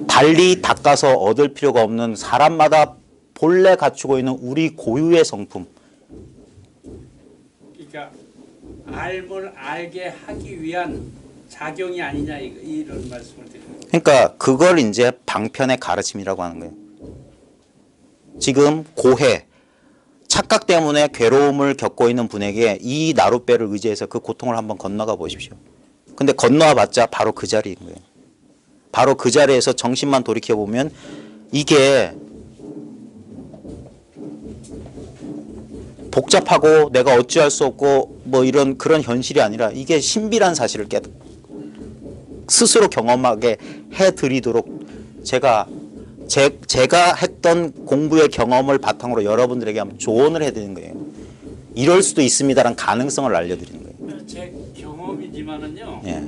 달리 닦아서 얻을 필요가 없는 사람마다 본래 갖추고 있는 우리 고유의 성품. 그러니까 알을 알게 하기 위한 작용이 아니냐 이런 말씀을 드립니다. 그러니까 그걸 이제 방편의 가르침이라고 하는 거예요. 지금 고해, 착각 때문에 괴로움을 겪고 있는 분에게 이 나룻배를 의지해서 그 고통을 한번 건너가 보십시오. 근데 건너와 봤자 바로 그 자리인 거예요. 바로 그 자리에서 정신만 돌이켜보면 이게 복잡하고 내가 어찌할 수 없고 뭐 이런 그런 현실이 아니라 이게 신비란 사실을 스스로 경험하게 해드리도록 제가 했던 공부의 경험을 바탕으로 여러분들에게 한번 조언을 해드리는 거예요. 이럴 수도 있습니다라는 가능성을 알려드리는 거예요. 제 경험이지만은요. 예.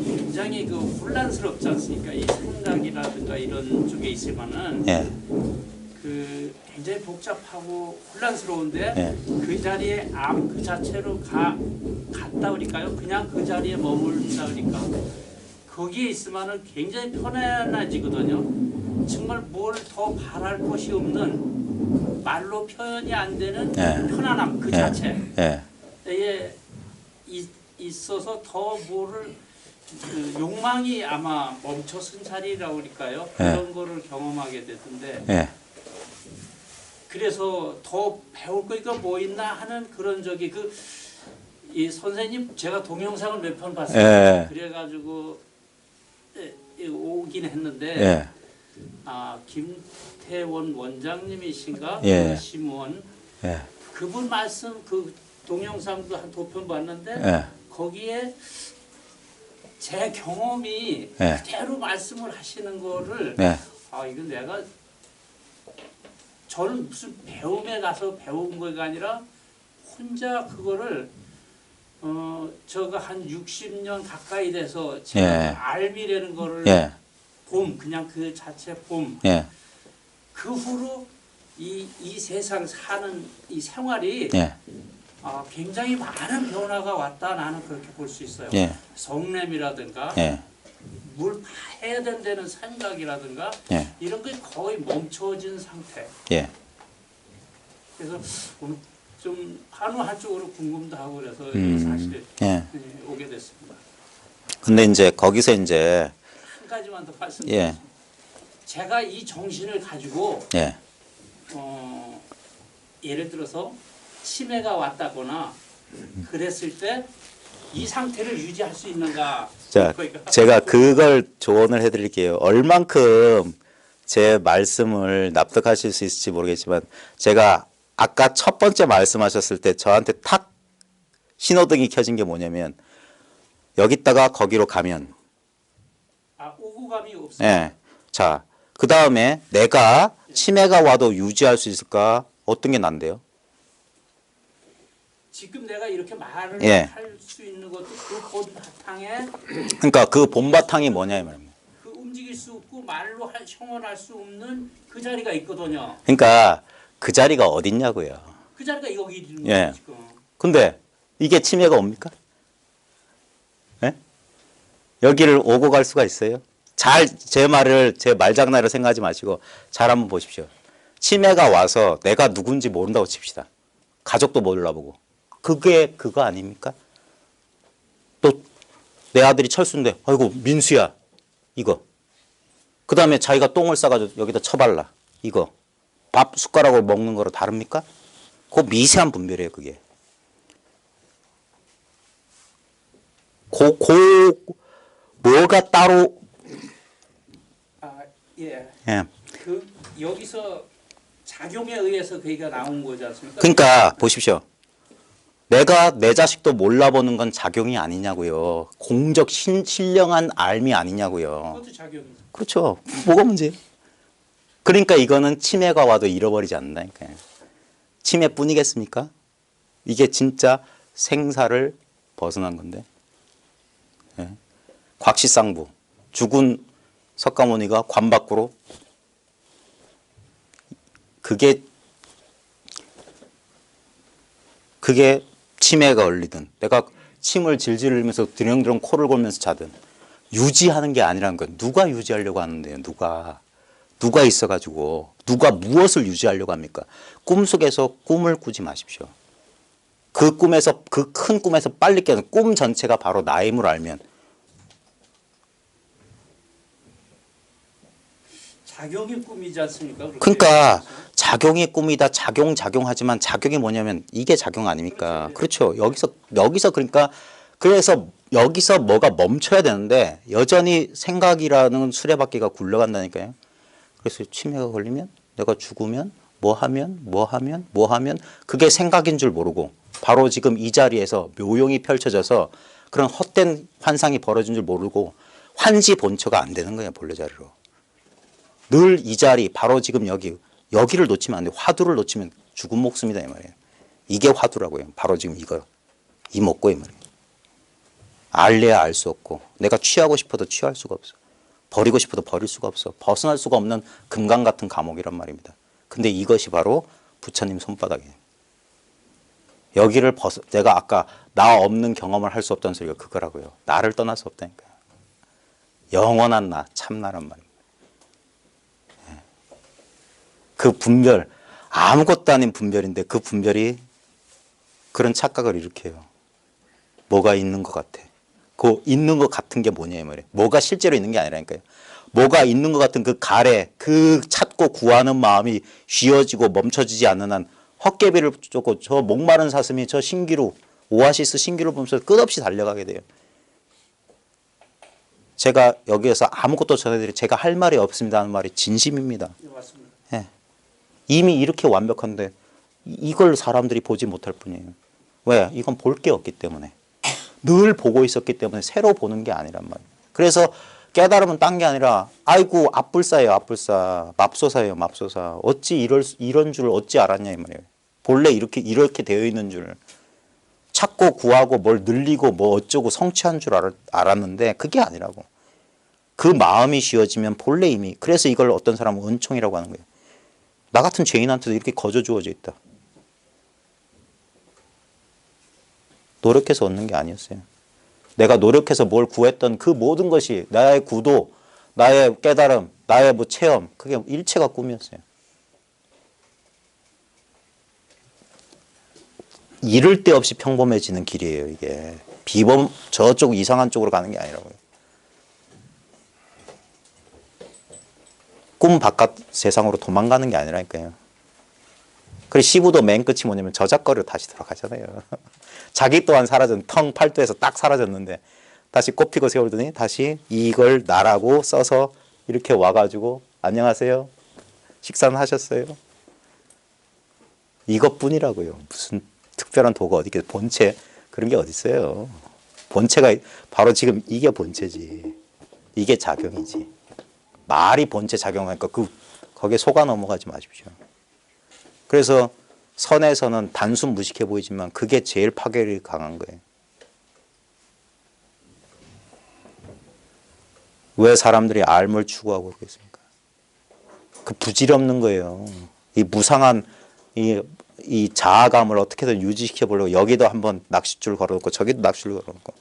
굉장히 혼란스럽지 않습니까? 이 생각이라든가 이런 쪽에 있으면은 예. 굉장히 복잡하고 혼란스러운데 예. 그 자리에 암 그 자체로 갔다 그럴까요? 그냥 그 자리에 머물다 그럴까? 거기에 있으면은 굉장히 편안해지거든요. 정말 뭘 더 바랄 것이 없는 말로 표현이 안 되는 예. 편안함 그 예. 자체에 예. 있어서 더 뭐를 욕망이 아마 멈춰선 자리라고 그럴까요? 예. 그런 거를 경험하게 되던데 예. 그래서 더 배울 거가 뭐 있나 하는 그런 적이 이 선생님 제가 동영상을 몇 편 봤어요. 예. 그래가지고 오긴 했는데 예. 김태원 원장님이신가? 예. 심원 예. 그분 말씀 동영상도 한 2편 봤는데 예. 거기에 제 경험이 예. 그대로 말씀을 하시는 거를 예. 이건 내가 저는 무슨 배움에 가서 배운 거가 아니라 혼자 그거를 저가 한 60년 가까이 돼서 제가 예. 알미라는 거를 예. 그냥 그 자체 예. 그 후로 이 세상 사는 이 생활이 예. 굉장히 많은 변화가 왔다 나는 그렇게 볼 수 있어요. 예. 성냄이라든가 예. 뭘 해야 된다는 생각이라든가 예. 이런 게 거의 멈춰진 상태. 예. 그래서 오늘 좀 한쪽으로 궁금도 하고 그래서 사실 예. 오게 됐습니다. 근데 이제 거기서 이제 한 가지만 더 말씀드리겠습니다. 예. 제가 이 정신을 가지고 예. 예를 들어서 치매가 왔다거나 그랬을 때 이 상태를 유지할 수 있는가? 자, 그러니까 제가 그걸 조언을 해드릴게요. 얼만큼 제 말씀을 납득하실 수 있을지 모르겠지만 제가 아까 첫 번째 말씀하셨을 때 저한테 탁 신호등이 켜진 게 뭐냐면 여기다가 거기로 가면 오구감이 없어요. 예. 자, 그 다음에 내가 치매가 와도 유지할 수 있을까? 어떤 게 난데요? 지금 내가 이렇게 말을 예. 할 수 있는 것도 그 본 바탕에 그러니까 그 본바탕이 뭐냐 이 말입니다. 그 움직일 수 없고 말로 형언할 수 없는 그 자리가 있거든요. 그러니까 그 자리가 어딨냐고요. 그 자리가 여기 있는 예. 거예요 지금. 근데 이게 치매가 옵니까? 예? 여기를 오고 갈 수가 있어요? 잘 제 말을 제 말장난으로 생각하지 마시고 잘 한번 보십시오. 치매가 와서 내가 누군지 모른다고 칩시다. 가족도 몰라보고. 그게 그거 아닙니까? 또 내 아들이 철수인데 아이고 민수야 이거. 그 다음에 자기가 똥을 싸가지고 여기다 쳐발라 이거. 밥 숟가락으로 먹는 거로 다릅니까? 그 미세한 분별이에요 그게. 뭐가 따로 아 예. 예. 그 여기서 작용에 의해서 그 얘기가 나온 거지 않습니까? 그러니까 보십시오. 내가 내 자식도 몰라보는 건 작용이 아니냐고요. 공적 신령한 알미 아니냐고요. 그것도 작용이죠. 그렇죠. 뭐가 문제예요? 그러니까 이거는 치매가 와도 잃어버리지 않는다니까요. 치매뿐이겠습니까? 이게 진짜 생사를 벗어난 건데. 예. 곽시상부 죽은 석가모니가 관 밖으로 그게 치매가 걸리든 내가 침을 질질 흘리면서 드렁드렁 코를 골면서 자든 유지하는 게 아니라는 건 누가 유지하려고 하는데요. 누가 있어가지고 누가 무엇을 유지하려고 합니까? 꿈속에서 꿈을 꾸지 마십시오. 그 꿈에서 그 큰 꿈에서 빨리 깨는 꿈 전체가 바로 나임을 알면 작용이 꿈이지 않습니까? 그렇게 그러니까 얘기해서. 작용이 꿈이다. 작용하지만 작용이 뭐냐면 이게 작용 아닙니까? 그렇죠. 여기서 그러니까 그래서 여기서 뭐가 멈춰야 되는데 여전히 생각이라는 수레바퀴가 굴러간다니까요. 그래서 치매가 걸리면 내가 죽으면 뭐 하면 그게 생각인 줄 모르고 바로 지금 이 자리에서 묘용이 펼쳐져서 그런 헛된 환상이 벌어진 줄 모르고 환시 본처가 안 되는 거예요. 본래 자리로. 늘 이 자리 바로 지금 여기를 놓치면 안 돼요. 화두를 놓치면 죽은 목숨이다 이 말이에요. 이게 화두라고요. 바로 지금 이거 이 먹고 이 말이에요. 알래야 알 수 없고 내가 취하고 싶어도 취할 수가 없어. 버리고 싶어도 버릴 수가 없어. 벗어날 수가 없는 금강 같은 감옥이란 말입니다. 근데 이것이 바로 부처님 손바닥이에요. 여기를 내가 아까 나 없는 경험을 할 수 없다는 소리가 그거라고요. 나를 떠날 수 없다니까요. 영원한 나, 참나란 말입니다. 그 분별, 아무것도 아닌 분별인데 그 분별이 그런 착각을 일으켜요. 뭐가 있는 것 같아. 그 있는 것 같은 게 뭐냐 이 말이에요. 뭐가 실제로 있는 게 아니라니까요. 뭐가 있는 것 같은 그 가래, 그 찾고 구하는 마음이 쉬어지고 멈춰지지 않는 한 헛개비를 쫓고 저 목마른 사슴이 저 신기루, 오아시스 신기루 보면서 끝없이 달려가게 돼요. 제가 여기에서 아무것도 전해드리 제가 할 말이 없습니다 하는 말이 진심입니다. 네, 맞습니다. 예. 이미 이렇게 완벽한데 이걸 사람들이 보지 못할 뿐이에요. 왜? 이건 볼 게 없기 때문에. 늘 보고 있었기 때문에 새로 보는 게 아니란 말이에요. 그래서 깨달음은 딴 게 아니라 아이고 앞불사예요. 앞불사. 맙소사예요. 맙소사. 어찌 이런 줄 어찌 알았냐 이 말이에요. 본래 이렇게 되어 있는 줄. 찾고 구하고 뭘 늘리고 뭐 어쩌고 성취한 줄 알았는데 그게 아니라고. 그 마음이 쉬어지면 본래 이미. 그래서 이걸 어떤 사람은 은총이라고 하는 거예요. 나 같은 죄인한테도 이렇게 거저 주어져 있다. 노력해서 얻는 게 아니었어요. 내가 노력해서 뭘 구했던 그 모든 것이 나의 구도, 나의 깨달음, 나의 뭐 체험, 그게 일체가 꿈이었어요. 이를 데 없이 평범해지는 길이에요, 이게. 저쪽 이상한 쪽으로 가는 게 아니라고요. 꿈 바깥 세상으로 도망가는 게 아니라니까요. 그리고 시부도 맨 끝이 뭐냐면 저작거리로 다시 돌아가잖아요. 자기 또한 텅 팔도에서 딱 사라졌는데 다시 꽃피고 세우더니 다시 이걸 나라고 써서 이렇게 와가지고 안녕하세요. 식사는 하셨어요? 이것뿐이라고요. 무슨 특별한 도가 어디 있겠어요. 본체 그런 게 어디 있어요. 본체가 바로 지금 이게 본체지. 이게 작용이지. 말이 본체 작용하니까 거기에 속아 넘어가지 마십시오. 그래서 선에서는 단순 무식해 보이지만 그게 제일 파괴력이 강한 거예요. 왜 사람들이 삶을 추구하고 있겠습니까? 그 부질없는 거예요. 이 무상한 이 자아감을 어떻게든 유지시켜 보려고 여기도 한번 낚싯줄 걸어놓고 저기도 낚싯줄 걸어놓고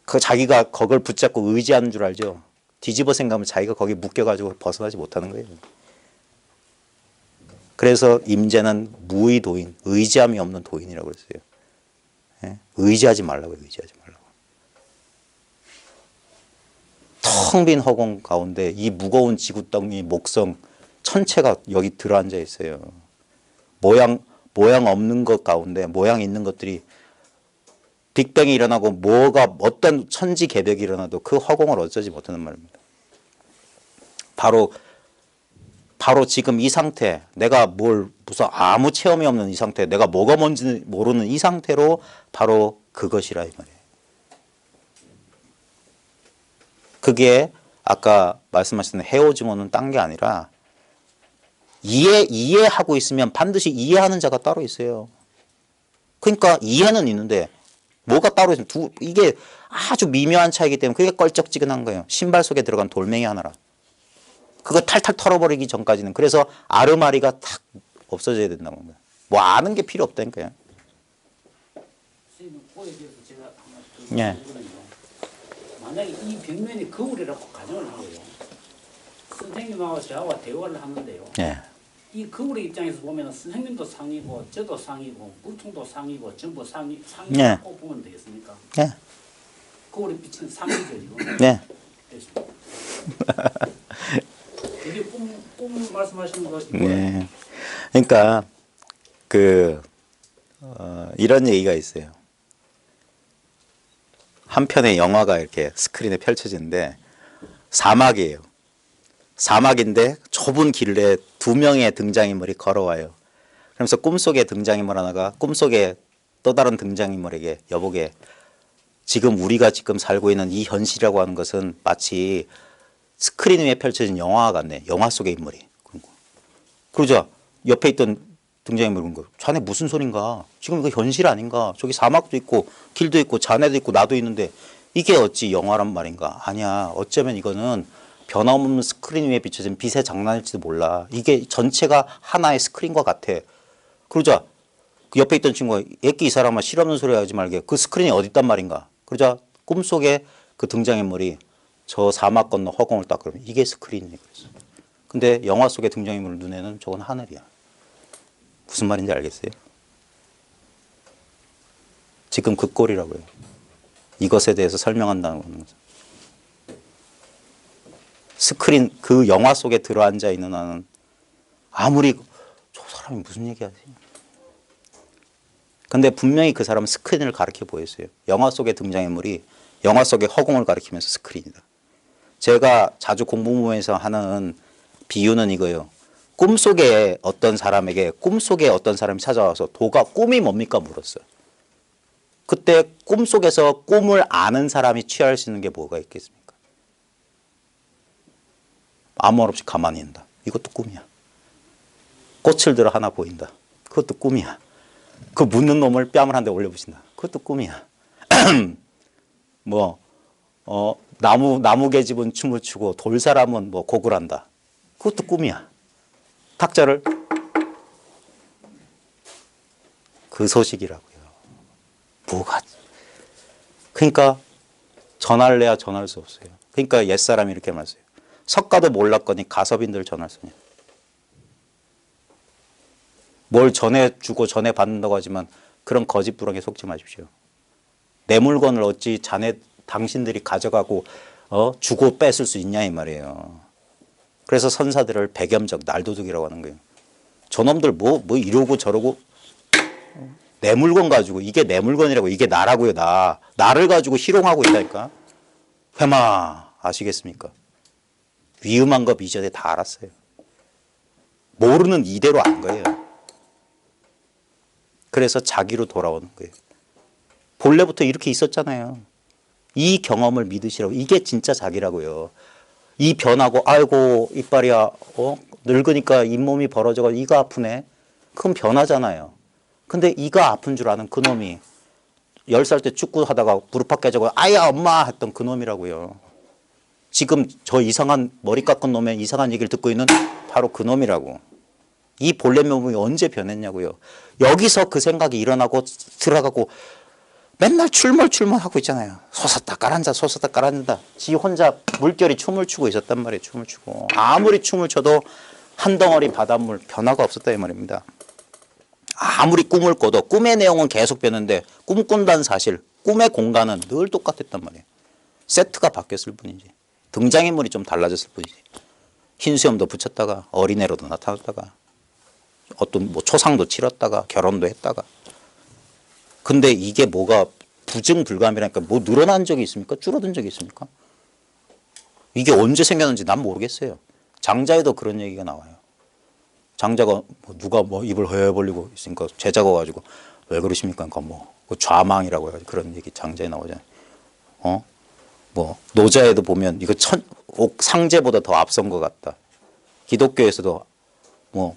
그 자기가 그걸 붙잡고 의지하는 줄 알죠. 뒤집어 생각하면 자기가 거기 묶여가지고 벗어나지 못하는 거예요. 그래서 임재는 무의도인, 의지함이 없는 도인이라고 그랬어요. 예? 의지하지 말라고요. 의지하지 말라고. 텅 빈 허공 가운데 이 무거운 지구덩이 목성 천체가 여기 들어앉아 있어요. 모양 없는 것 가운데 모양 있는 것들이 빅뱅이 일어나고 뭐가 어떤 천지개벽이 일어나도 그 허공을 어쩌지 못하는 말입니다. 바로 지금 이 상태, 내가 무슨 아무 체험이 없는 이 상태, 내가 뭐가 뭔지 모르는 이 상태로 바로 그것이라 이 말이에요. 그게 아까 말씀하신 해오증오는 딴 게 아니라 이해하고 있으면 반드시 이해하는 자가 따로 있어요. 그러니까 이해는 있는데 뭐가 따로 있으면 이게 아주 미묘한 차이기 때문에 그게 껄쩍지근한 거예요. 신발 속에 들어간 돌멩이 하나라. 그거 탈탈 털어버리기 전까지는. 그래서 아르마리가 탁 없어져야 된다는 거예요. 뭐 아는 게 필요 없다니까요. 선생님, 그거에 대해서 제가 하나 예. 물어보거든요. 만약에 이 벽면이 거울이라고 가정을 하고요. 선생님하고 저하고 대화를 하는데요. 예. 이 거울의 입장에서 보면 선생님도 상이고 저도 상이고 물통도 상이고 전부 상이 네. 꼭 보면 되겠습니까? 예. 거울에 비치는 상이죠 지금. 예. 됐습니다. 이게 꿈 말씀하시는 거 이거 네. 그러니까 이런 얘기가 있어요. 한 편의 영화가 이렇게 스크린에 펼쳐지는데 사막이에요. 사막인데 좁은 길에 두 명의 등장인물이 걸어와요. 그러면서 꿈속의 등장인물 하나가 꿈속의 또 다른 등장인물에게 여보게 지금 우리가 지금 살고 있는 이 현실이라고 하는 것은 마치 스크린 위에 펼쳐진 영화와 같네. 영화 속의 인물이. 그러자 옆에 있던 등장인물이 그런 거예요. 자네 무슨 소린가? 지금 이거 현실 아닌가? 저기 사막도 있고 길도 있고 자네도 있고 나도 있는데 이게 어찌 영화란 말인가? 아니야. 어쩌면 이거는 변함없는 스크린 위에 비춰진 빛의 장난일지도 몰라. 이게 전체가 하나의 스크린과 같아. 그러자 그 옆에 있던 친구가 애끼 이 사람아 실없는 소리 하지 말게. 그 스크린이 어디 있단 말인가? 그러자 꿈속에 그 등장인물이 저 사막 건너 허공을 딱 그러면 이게 스크린이네 그랬어. 근데 영화 속의 등장인물 눈에는 저건 하늘이야. 무슨 말인지 알겠어요? 지금 그 꼴이라고요. 이것에 대해서 설명한다는 거는 스크린 그 영화 속에 들어앉아 있는 나는 아무리 저 사람이 무슨 얘기하지? 근데 분명히 그 사람은 스크린을 가리켜 보였어요. 영화 속의 등장인물이 영화 속의 허공을 가리키면서 스크린이다. 제가 자주 공부모에서 하는 비유는 이거예요. 꿈속에 어떤 사람이 찾아와서 도가 꿈이 뭡니까 물었어요. 그때 꿈속에서 꿈을 아는 사람이 취할 수 있는 게 뭐가 있겠습니까? 아무 말 없이 가만히 있는다. 이것도 꿈이야. 꽃을 들어 하나 보인다. 그것도 꿈이야. 그 묻는 놈을 뺨을 한 대 올려붙인다. 그것도 꿈이야. 나무 계집은 춤을 추고 돌사람은 곡을 한다. 그것도 꿈이야. 탁자를 그 소식이라고요. 뭐가? 그러니까 전할래야 전할 수 없어요. 그러니까 옛사람이 이렇게 말했어요. 석가도 몰랐거니 가섭인들 전할 수냐. 뭘 전해주고 전해받는다고 하지만 그런 거짓부렁에 속지 마십시오. 내 물건을 어찌 당신들이 가져가고 주고 뺏을 수 있냐 이 말이에요. 그래서 선사들을 백염적 날도둑이라고 하는 거예요. 저놈들 뭐 이러고 저러고 내 물건 가지고 이게 내 물건이라고 이게 나라고요. 나를 가지고 희롱하고 있다니까. 회마 아시겠습니까? 위험한 거 이전에 다 알았어요. 모르는 이대로 안 거예요. 그래서 자기로 돌아오는 거예요. 본래부터 이렇게 있었잖아요. 이 경험을 믿으시라고. 이게 진짜 자기라고요. 이 변하고 아이고 이빨이야 늙으니까 잇몸이 벌어져서 이가 아프네. 그건 변하잖아요. 근데 이가 아픈 줄 아는 그놈이 10살 때 축구하다가 무릎팍 깨져서 아야 엄마 했던 그놈이라고요. 지금 저 이상한 머리 깎은 놈의 이상한 얘기를 듣고 있는 바로 그 놈이라고. 이 본래 몸이 언제 변했냐고요. 여기서 그 생각이 일어나고 들어가고 맨날 출몰하고 있잖아요. 솟았다 깔아앉아 솟았다 깔아앉는다. 지 혼자 물결이 춤을 추고 있었단 말이에요. 춤을 추고. 아무리 춤을 춰도 한 덩어리 바닷물 변화가 없었다 이 말입니다. 아무리 꿈을 꿔도 꿈의 내용은 계속 변했는데 꿈 꾼다는 사실, 꿈의 공간은 늘 똑같았단 말이에요. 세트가 바뀌었을 뿐이지. 등장인물이 좀 달라졌을 뿐이지. 흰 수염도 붙였다가 어린애로도 나타났다가 어떤 뭐 초상도 치렀다가 결혼도 했다가. 근데 이게 뭐가 부증불감이라니까 뭐 늘어난 적이 있습니까? 줄어든 적이 있습니까? 이게 언제 생겼는지 난 모르겠어요. 장자에도 그런 얘기가 나와요. 장자가 뭐 누가 뭐 입을 허여 벌리고 있으니까 제자가 가지고 왜 그러십니까? 그러니까 뭐 좌망이라고 해가지고 그런 얘기 장자에 나오잖아요. 뭐 노자에도 보면 이거 상제보다 더 앞선 것 같다. 기독교에서도 뭐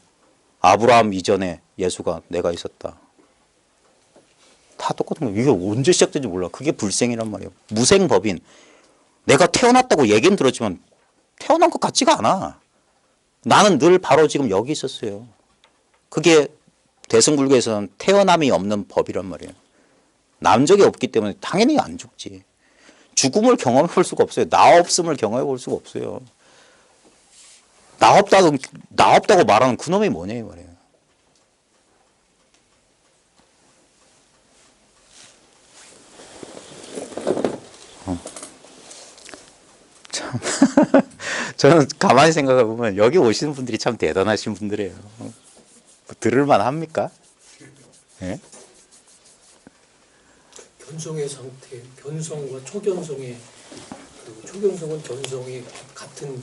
아브라함 이전에 예수가 내가 있었다. 다 똑같은 거예요. 이게 언제 시작된지 몰라. 그게 불생이란 말이에요. 무생법인. 내가 태어났다고 얘기는 들었지만 태어난 것 같지가 않아. 나는 늘 바로 지금 여기 있었어요. 그게 대승불교에서는 태어남이 없는 법이란 말이에요. 남적이 없기 때문에 당연히 안 죽지. 죽음을 경험해 볼 수가 없어요. 나 없음을 경험해 볼 수가 없어요. 나 없다고 말하는 그놈이 뭐냐 이 말이에요. 참 저는 가만히 생각해 보면 여기 오시는 분들이 참 대단하신 분들이에요. 뭐 들을만 합니까? 예? 견성의 상태, 견성과 초견성의 그 초견성은 견성이 같은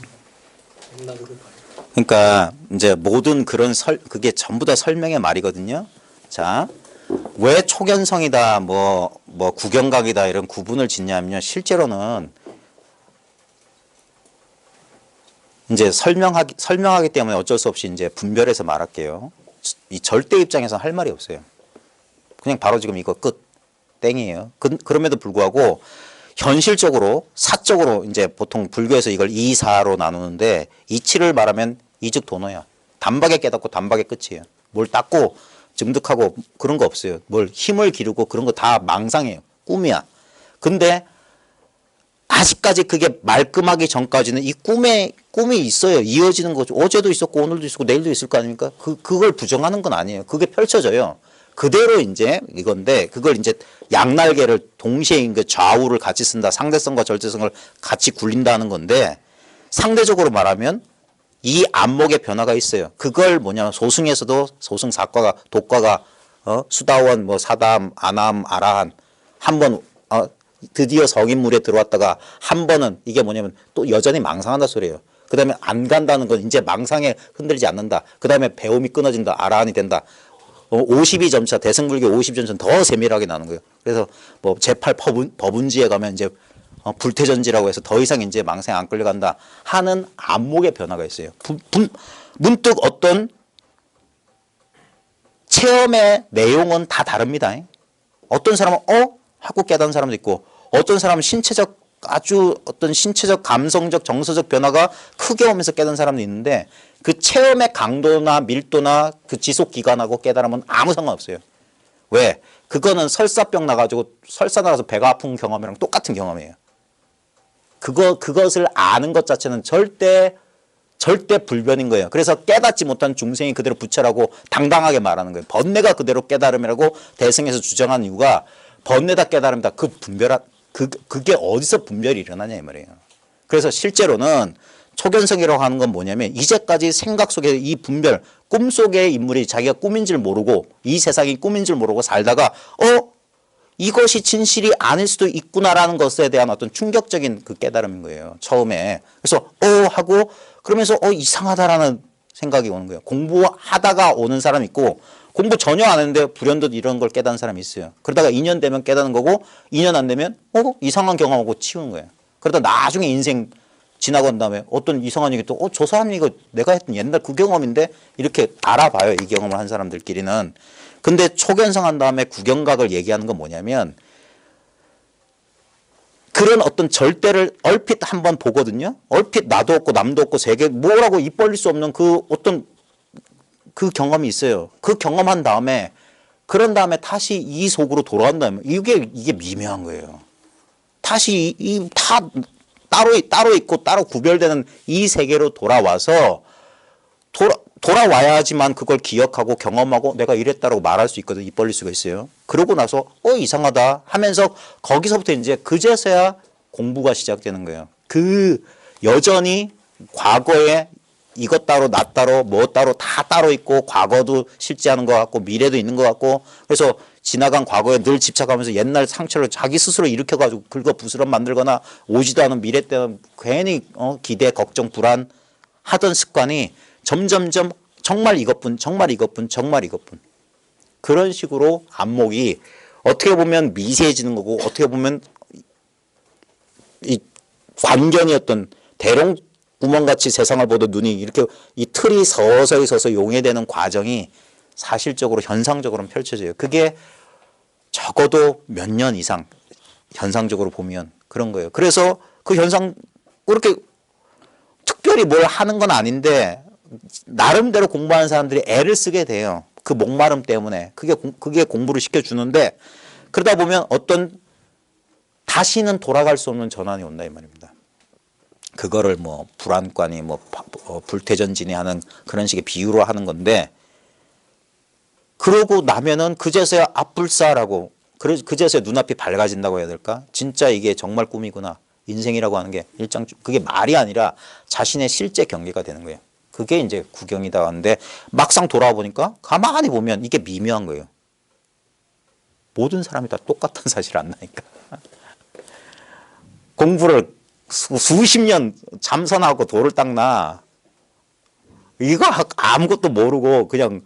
맥락으로 봐요. 그러니까 이제 모든 그런 그게 전부 다 설명의 말이거든요. 자, 왜 초견성이다, 뭐 구경각이다 이런 구분을 짓냐면요. 실제로는 이제 설명하기 때문에 어쩔 수 없이 이제 분별해서 말할게요. 이 절대 입장에서 할 말이 없어요. 그냥 바로 지금 이거 끝. 땡이에요. 그럼에도 불구하고 현실적으로 사적으로 이제 보통 불교에서 이걸 이사로 나누는데 이치를 말하면 이즉도노야. 단박에 깨닫고 단박에 끝이에요. 뭘 닦고 증득하고 그런 거 없어요. 뭘 힘을 기르고 그런 거 다 망상이에요. 꿈이야. 근데 아직까지 그게 말끔하기 전까지는 이 꿈이 있어요. 이어지는 거죠. 어제도 있었고 오늘도 있었고 내일도 있을 거 아닙니까? 그걸 부정하는 건 아니에요. 그게 펼쳐져요. 그대로 이제 이건데 그걸 이제 양날개를 동시에 그 좌우를 같이 쓴다. 상대성과 절대성을 같이 굴린다는 건데 상대적으로 말하면 이 안목의 변화가 있어요. 그걸 뭐냐면 소승에서도 소승 사과가 독과가 수다원 뭐 사담 아남 아라한 한 번 드디어 성인물에 들어왔다가 한 번은 이게 뭐냐면 또 여전히 망상한다 소리예요. 그 다음에 안 간다는 건 이제 망상에 흔들리지 않는다. 그 다음에 배움이 끊어진다. 아라한이 된다. 52점차 대승불교 50점차 더 세밀하게 나는 거예요. 그래서 뭐 제8 법운지에 가면 이제 불태전지라고 해서 더 이상 이제 망상에 안 끌려간다 하는 안목의 변화가 있어요. 문득 어떤 체험의 내용은 다 다릅니다. 어떤 사람은 하고 깨닫는 사람도 있고 어떤 사람은 신체적 아주 어떤 신체적 감성적 정서적 변화가 크게 오면서 깨닫는 사람도 있는데 그 체험의 강도나 밀도나 그 지속 기간하고 깨달음은 아무 상관없어요. 왜? 그거는 설사병 나가지고 설사 나가서 배가 아픈 경험이랑 똑같은 경험이에요. 그것을 아는 것 자체는 절대 불변인 거예요. 그래서 깨닫지 못한 중생이 그대로 부처라고 당당하게 말하는 거예요. 번뇌가 그대로 깨달음이라고 대승에서 주장한 이유가 번뇌다 깨달음이다. 그게 어디서 분별이 일어나냐 이 말이에요. 그래서 실제로는 초견성이라고 하는 건 뭐냐면 이제까지 생각 속에 이 분별, 꿈속의 인물이 자기가 꿈인 줄 모르고 이 세상이 꿈인 줄 모르고 살다가 이것이 진실이 아닐 수도 있구나라는 것에 대한 어떤 충격적인 그 깨달음인 거예요. 처음에. 그래서 하고 그러면서 이상하다라는 생각이 오는 거예요. 공부하다가 오는 사람이 있고 공부 전혀 안 했는데 불현듯 이런 걸 깨닫는 사람이 있어요. 그러다가 2년 되면 깨닫는 거고 2년 안 되면 이상한 경험하고 치우는 거예요. 그러다 나중에 인생 지나고 난 다음에 어떤 이상한 얘기 또 저 사람 이거 내가 했던 옛날 그 경험인데 이렇게 알아봐요. 이 경험을 한 사람들끼리는. 근데 초견성한 다음에 구경각을 얘기하는 건 뭐냐면 그런 어떤 절대를 얼핏 한번 보거든요. 얼핏 나도 없고 남도 없고 세계 뭐라고 입 벌릴 수 없는 그 어떤 그 경험이 있어요. 그 경험한 다음에 그런 다음에 다시 이 속으로 돌아온다면 이게 미묘한 거예요. 다시 이 다 따로 있고 따로 구별되는 이 세계로 돌아와서 돌아와야지만 그걸 기억하고 경험하고 내가 이랬다라고 말할 수 있거든. 입 벌릴 수가 있어요. 그러고 나서 이상하다 하면서 거기서부터 이제 그제서야 공부가 시작되는 거예요. 그 여전히 과거에 이것 따로 나 따로 뭐 따로 다 따로 있고 과거도 실제하는 것 같고 미래도 있는 것 같고 그래서 지나간 과거에 늘 집착하면서 옛날 상처를 자기 스스로 일으켜가지고 긁어 부스럼 만들거나 오지도 않은 미래 때는 괜히 기대 걱정 불안 하던 습관이 점점점 정말 이것뿐 그런 식으로 안목이 어떻게 보면 미세해지는 거고 어떻게 보면 이 관견이었던 대롱 구멍같이 세상을 보던 눈이 이렇게 이 틀이 서서히 용해되는 과정이 사실적으로 현상적으로는 펼쳐져요. 그게 적어도 몇 년 이상 현상적으로 보면 그런 거예요. 그래서 그 현상 그렇게 특별히 뭘 하는 건 아닌데 나름대로 공부하는 사람들이 애를 쓰게 돼요. 그 목마름 때문에 그게 공부를 시켜주는데 그러다 보면 어떤 다시는 돌아갈 수 없는 전환이 온다 이 말입니다. 그거를 뭐 불안관이 뭐 불태전진이 하는 그런 식의 비유로 하는 건데 그러고 나면은 그제서야 앞불사라고 그제서야 눈앞이 밝아진다고 해야 될까? 진짜 이게 정말 꿈이구나. 인생이라고 하는 게 그게 말이 아니라 자신의 실제 경계가 되는 거예요. 그게 이제 구경이다 하는데 막상 돌아와 보니까 가만히 보면 이게 미묘한 거예요. 모든 사람이 다 똑같은 사실 안 나니까. 공부를 수십 년 참선하고 도를 닦나 이거 아무것도 모르고 그냥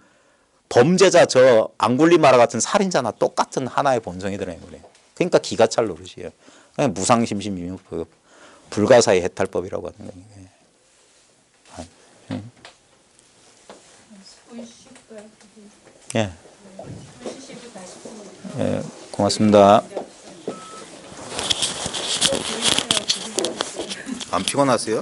범죄자 저 앙굴리마라 같은 살인자나 똑같은 하나의 본성이더래요. 그러니까 기가 찰 노릇이에요. 그냥 무상심심미흡 불가사의 해탈법이라고 하는 거예요. 예. 예, 고맙습니다. 안 피곤하세요?